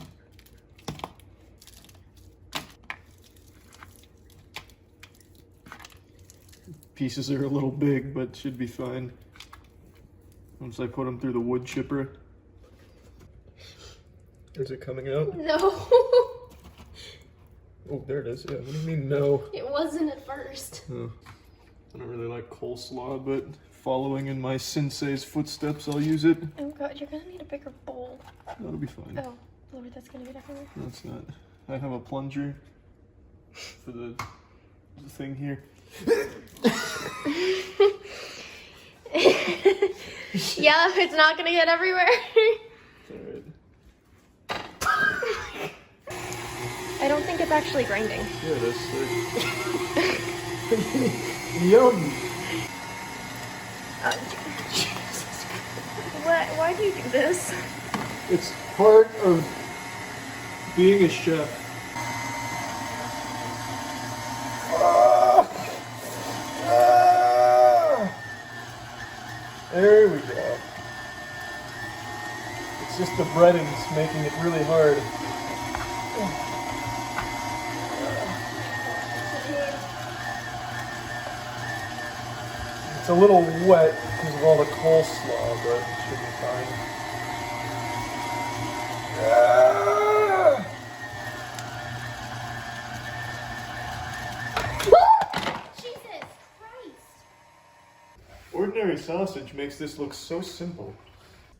Pieces are a little big, but should be fine once I put them through the wood chipper. Is it coming out? No. Oh, there it is. Yeah, what do you mean no? It wasn't at first. Oh. I don't really like coleslaw, but following in my sensei's footsteps, I'll use it. Oh god, you're gonna need a bigger bowl. That'll be fine. Oh, Lord, that's gonna get everywhere. No, it's not. I have a plunger for the thing here. Yeah, it's not gonna get everywhere. Alright. I don't think it's actually grinding. Yeah, it is. Yum! Jesus Christ. Why do you do this? It's part of being a chef. There we go. It's just the breadings making it really hard. It's a little wet because of all the coleslaw, but it should be fine. Jesus Christ! Ordinary sausage makes this look so simple.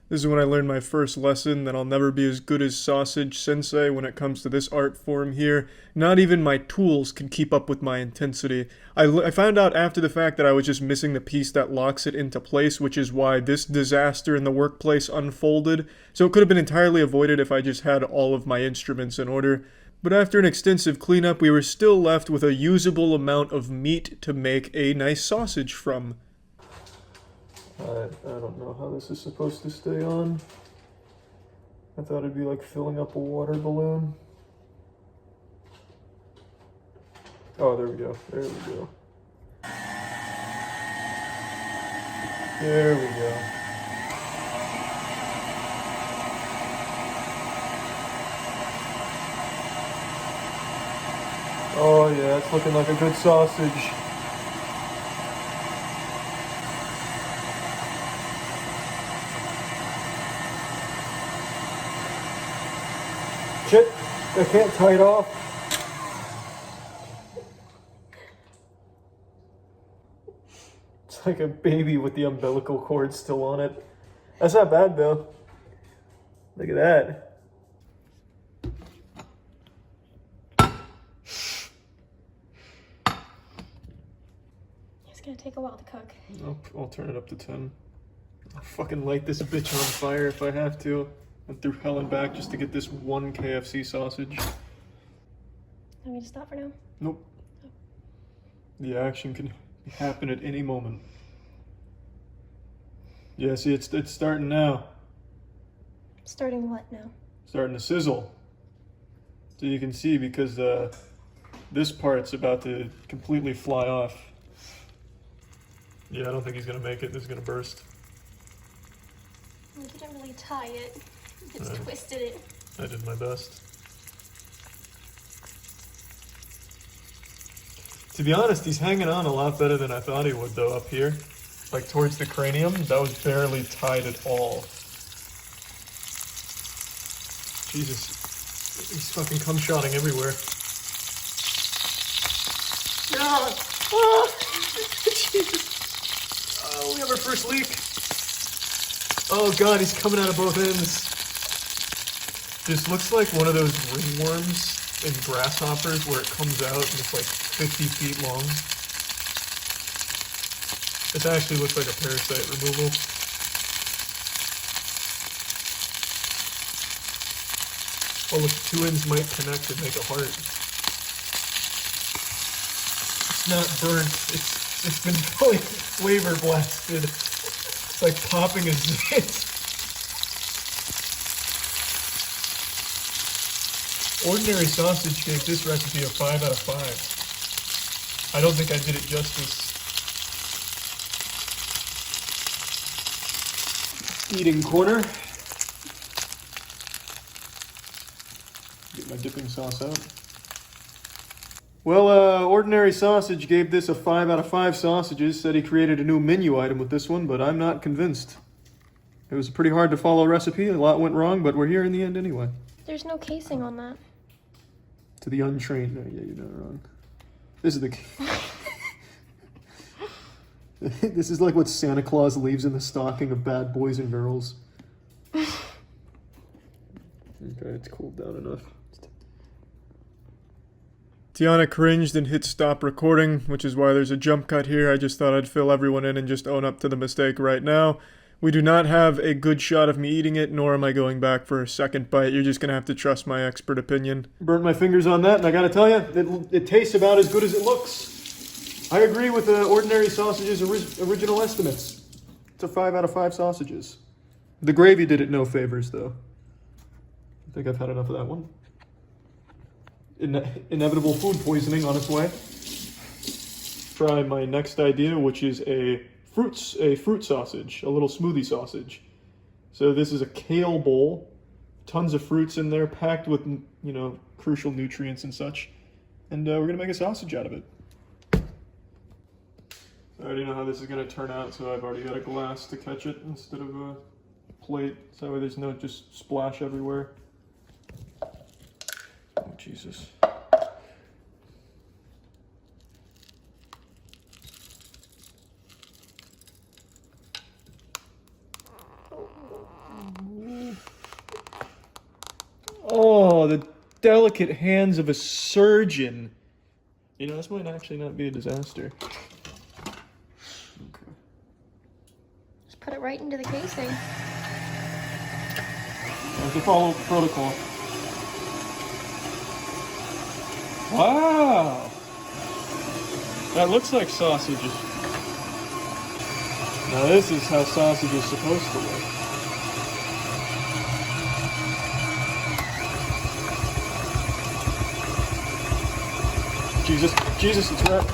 This is when I learned my first lesson that I'll never be as good as Sausage Sensei when it comes to this art form here. Not even my tools can keep up with my intensity. I found out after the fact that I was just missing the piece that locks it into place, which is why this disaster in the workplace unfolded. So it could have been entirely avoided if I just had all of my instruments in order. But after an extensive cleanup, we were still left with a usable amount of meat to make a nice sausage from. I don't know how this is supposed to stay on. I thought it'd be like filling up a water balloon. Oh, there we go. There we go. There we go. Oh yeah, it's looking like a good sausage. Shit, I can't tie it off. It's like a baby with the umbilical cord still on it. That's not bad though. Look at that. It's gonna take a while to cook. I'll turn it up to 10. I'll fucking light this bitch on fire if I have to. And through hell and back just to get this one KFC sausage. Want me to stop for now? Nope. The action can happen at any moment. Yeah, see, it's starting now. Starting what now? Starting to sizzle. So you can see because this part's about to completely fly off. Yeah, I don't think he's gonna make it. This is gonna burst. You didn't really tie it. You just twisted it. I did my best. To be honest, he's hanging on a lot better than I thought he would, though, up here. Like, towards the cranium, that was barely tied at all. Jesus. He's fucking cum-shotting everywhere. Ah! Ah! Jesus. Oh, we have our first leak. Oh god, he's coming out of both ends. This looks like one of those ringworms in grasshoppers where it comes out and it's like 50 feet long. This actually looks like a parasite removal. Oh look, two ends might connect and make a heart. It's not burnt, it's been fully flavor blasted. It's like popping a zit. Ordinary sausage gave this recipe a 5 out of 5. I don't think I did it justice. Eating corner. Get my dipping sauce out. Well, Ordinary Sausage gave this a 5 out of 5 sausages, said he created a new menu item with this one, but I'm not convinced. It was a pretty hard to follow recipe, a lot went wrong, but we're here in the end anyway. There's no casing on that. To the untrained, no, yeah, you're not wrong. This is the... This is like what Santa Claus leaves in the stocking of bad boys and girls. Okay, it's cooled down enough. Tiana cringed and hit stop recording, which is why there's a jump cut here. I just thought I'd fill everyone in and just own up to the mistake right now. We do not have a good shot of me eating it, nor am I going back for a second bite. You're just going to have to trust my expert opinion. Burnt my fingers on that, and I gotta tell you, it tastes about as good as it looks. I agree with the Ordinary Sausage's original estimates. It's a 5 out of 5 sausages. The gravy did it no favors, though. I think I've had enough of that one. Inevitable food poisoning on its way. Try my next idea, which is a fruit sausage, a little smoothie sausage. So this is a kale bowl, tons of fruits in there, packed with, you know, crucial nutrients and such. And we're gonna make a sausage out of it. I already know how this is gonna turn out, so I've already got a glass to catch it instead of a plate, so that way there's no just splash everywhere. Oh, Jesus. Oh, the delicate hands of a surgeon. You know, this might actually not be a disaster. Okay. Just put it right into the casing. I have to follow protocol. Wow! That looks like sausages. Now this is how sausage is supposed to look. Jesus, it's red.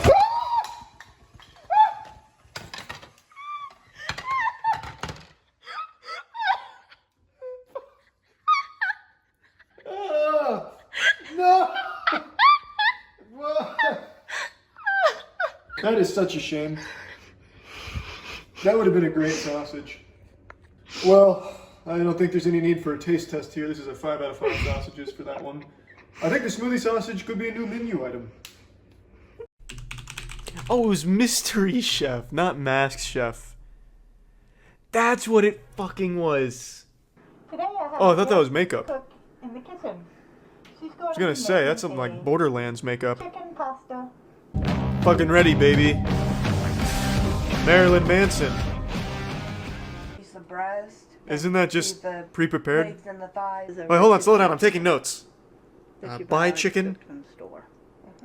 No! That is such a shame. That would have been a great sausage. Well, I don't think there's any need for a taste test here. This is a 5 out of 5 sausages for that one. I think the smoothie sausage could be a new menu item. Oh, it was Mystery Chef, not Masked Chef. That's what it fucking was. Oh, I thought that was makeup. In the kitchen. She's I was gonna say, that's something like Borderlands makeup. Chicken pasta. Fucking ready, baby. Marilyn Manson. Use the breast. Isn't that just pre-prepared? Legs and the thighs. Wait, hold on, slow down, I'm taking notes. That you Buy buy chicken. from the store.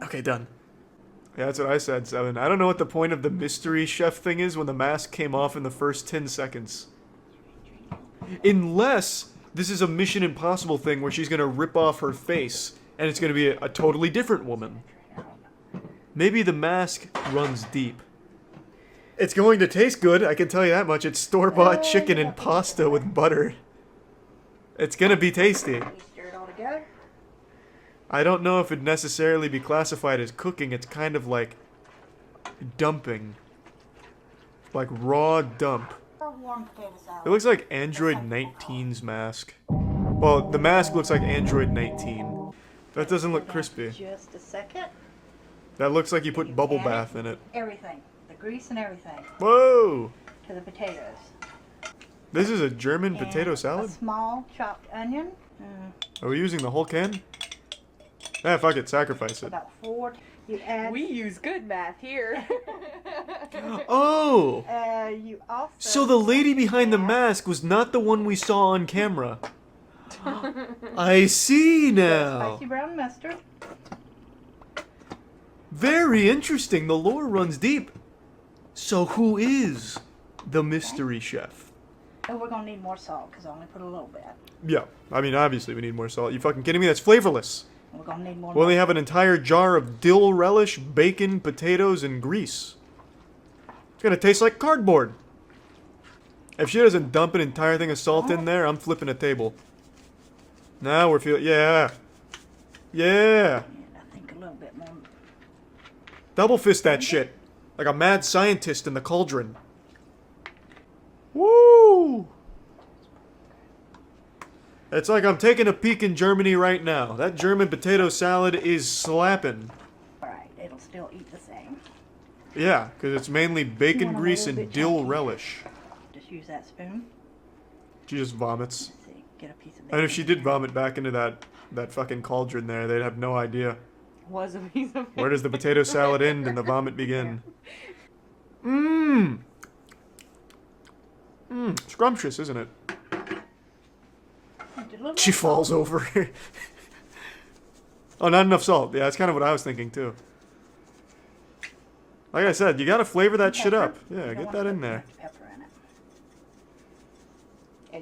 Okay, done. Yeah, that's what I said, 7. I don't know what the point of the Mystery Chef thing is when the mask came off in the first 10 seconds. Unless this is a Mission Impossible thing where she's gonna rip off her face and it's gonna be a totally different woman. Maybe the mask runs deep. It's going to taste good, I can tell you that much. It's store-bought chicken and pasta with butter. It's gonna be tasty. Stir it all together. I don't know if it'd necessarily be classified as cooking. It's kind of like dumping. Like raw dump. Warm potato salad. It looks like Android 19's mask. Well, the mask looks like Android 19. That doesn't look crispy. Just a second. That looks like you put bubble bath in it. Everything. The grease and everything. Whoa! To the potatoes. This is a German potato A salad? small chopped onion. Are we using the whole can? Ah, fuck it, sacrifice it. About 4. You add. We use good math here. Oh! You also. So the lady behind the mask was not the one we saw on camera. I see now. Spicy brown mustard. Very interesting. The lore runs deep. So who is the mystery chef? Oh, we're gonna need more salt because I only put a little bit. Yeah, I mean, obviously we need more salt. You fucking kidding me? That's flavorless. We're gonna need more. We only have an entire jar of dill relish, bacon, potatoes, and grease. It's gonna taste like cardboard. If she doesn't dump an entire thing of salt in there, I'm flipping a table. Now we're feeling, yeah. Yeah. I think a little bit more. Double fist that shit. Like a mad scientist in the cauldron. Woo! It's like I'm taking a peek in Germany right now. That German potato salad is slapping. Alright, it'll still eat the same. Yeah, because it's mainly bacon Want 'em a grease little and bit dill chunky. relish. Just use that spoon. She just vomits. Let's see, get a piece of And if she did vomit back into that fucking cauldron there, they'd have no idea. Was a piece of Where does the potato salad end and the vomit begin? Mmm. Mmm. Scrumptious, isn't it? She falls over. Oh, not enough salt. Yeah, that's kind of what I was thinking, too. Like I said, you gotta flavor that shit up. Yeah, get that in there. Pepper in it.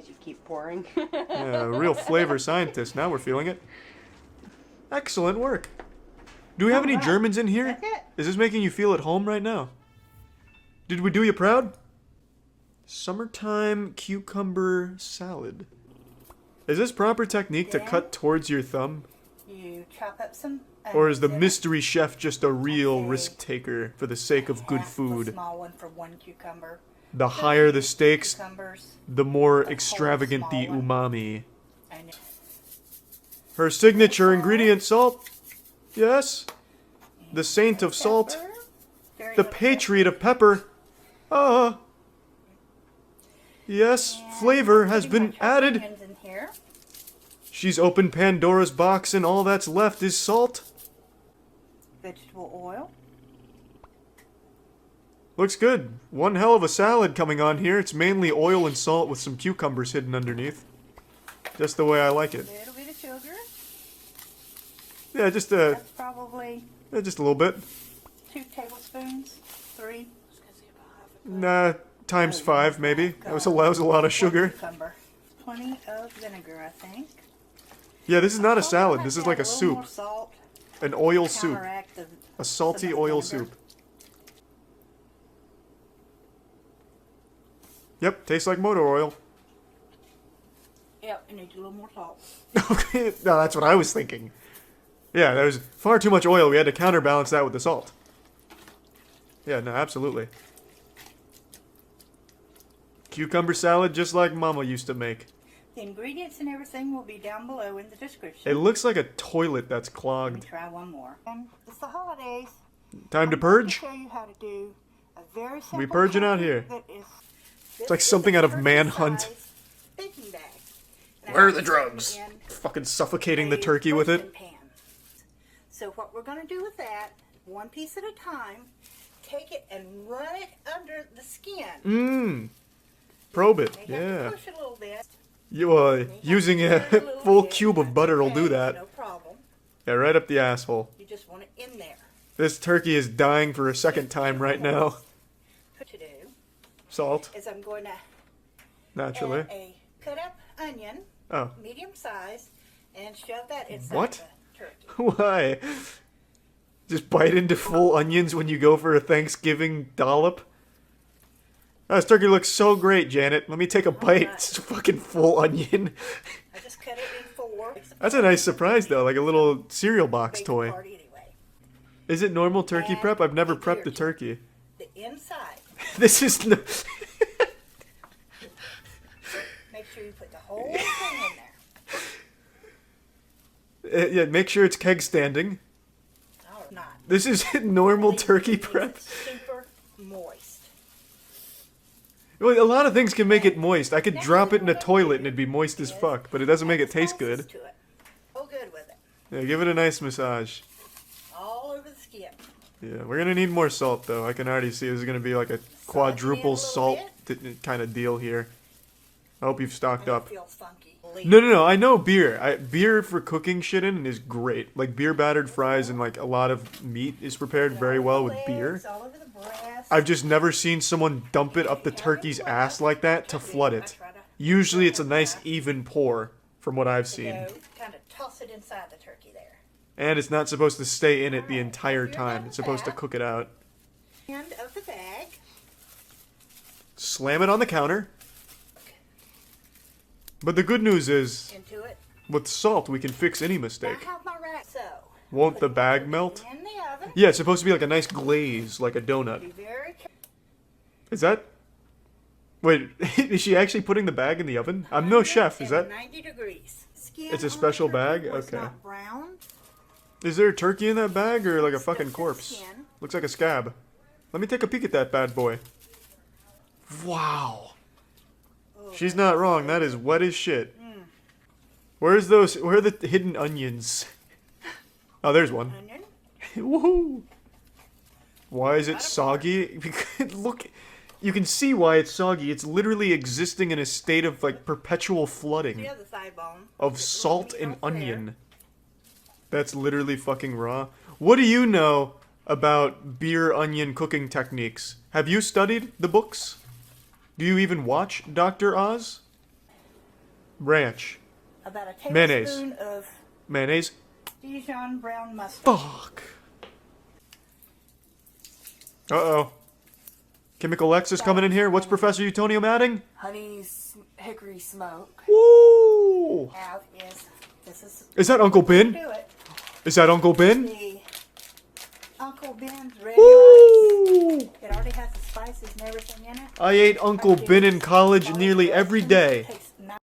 As you keep pouring. Yeah, a real flavor scientist. Now we're feeling it. Excellent work. Do we have any Germans in here? Is this making you feel at home right now? Did we do you proud? Summertime cucumber salad. Is this proper technique to cut towards your thumb? You chop up some. Or is the mystery chef just a real risk taker for the sake of good food? Small one for one cucumber. The higher the stakes, Cucumbers. the more extravagant the umami. Her signature ingredient, salt. Yes. The saint of salt. The patriot of pepper. Ah. Yes, flavor has been added. In here. She's opened Pandora's box and all that's left is salt. Vegetable oil. Looks good. One hell of a salad coming on here. It's mainly oil and salt with some cucumbers hidden underneath. Just the way I like it. A little bit of sugar. Yeah, just That's probably just a little bit. 2 tablespoons. 3. Nah, times 5 maybe. That was a lot of sugar. Cucumber. Plenty of vinegar, I think. Yeah, this is not a salad. This is like a little soup. more salt. An oil soup. Counteract the- A salty oil soup. Yep, tastes like motor oil. Yep, it needs a little more salt. Okay, no, that's what I was thinking. Yeah, there was far too much oil. We had to counterbalance that with the salt. Yeah, no, absolutely. Cucumber salad just like Mama used to make. The ingredients and everything will be down below in the description. It looks like a toilet that's Let me clogged. try one more. It's the holidays. Time to I'm going purge? show you how to do a very simple We purging out cookie here. that is- It's like something out of Manhunt. baking bag. Where are the drugs? Fucking suffocating the turkey with it. So what we're going to do with that, one piece at a time, take it and run it under the skin. Mmm. Probe it. You have to Yeah. push a little bit. Using a full cube of butter will do No that. problem. Yeah, right up the asshole. You just want it in there. This turkey is dying for a second time right now. What to do Salt, is I'm going to naturally. add a cut up onion, Oh. medium size, and shove that inside What? the turkey. Why? Just bite into full onions when you go for a Thanksgiving dollop? Oh, this turkey looks so great, Janet. Let me take a bite. It's a fucking full onion. I just cut it in 4. That's a nice surprise, though, like a little cereal box toy. Is it normal turkey prep? I've never prepped a turkey. The inside. This is no... Make sure you put the whole thing in there. Yeah, make sure it's keg standing. Oh, not. This is normal turkey prep. Super moist. Well, a lot of things can make it moist. I could drop it in a toilet and it'd be moist as fuck, but it doesn't make it taste good. To it. Oh, good with it. Yeah, give it a nice massage. All over the skin. Yeah, we're gonna need more salt though. I can already see this is gonna be like a quadruple salt kind of deal here. I hope you've stocked up. Feels funky. No. I know beer. Beer for cooking shit in is great. Like beer battered fries and like a lot of meat is prepared very well with beer. All over the breast. I've just never seen someone dump it up the turkey's ass like that to flood it. Usually it's a nice even pour from what I've seen. Kind of toss it inside the turkey there. And it's not supposed to stay in it the entire time. It's supposed to cook it out. End of the bag. Slam it on the counter. But the good news is, Into it. with salt we can fix any I mistake. have my rack. So, Won't the bag melt? In the oven. Yeah, it's supposed to be like a nice glaze, like a donut. Be very careful. Is that... Wait, is she actually putting the bag in the oven? I'm no chef, is that... 90 degrees. Skin It's a on special the turkey bag? was Okay. not brown. Is there a turkey in that bag or like a fucking Just corpse? skin. Looks like a scab. Let me take a peek at that bad boy. Wow. She's not wrong. That is wet as shit. Where are the hidden onions? Oh, there's one. Onion. Woohoo! Why is it soggy? Because look, you can see why it's soggy. It's literally existing in a state of like perpetual flooding The other thigh bone. of salt and onion. That's literally fucking raw. What do you know about beer onion cooking techniques? Have you studied the books? Do you even watch Dr. Oz? Ranch. About a tablespoon Mayonnaise. of Mayonnaise? Dijon brown mustard. Fuck. Uh-oh. Chemical X is coming in here. What's Professor Utonium adding? Honey's hickory smoke. Woo! Have this Is that Uncle Ben? do it. Is that Uncle Ben? The Uncle Ben's red Woo! rice. It already has the spices and everything in it. I ate Uncle Ben in college nearly every day. Take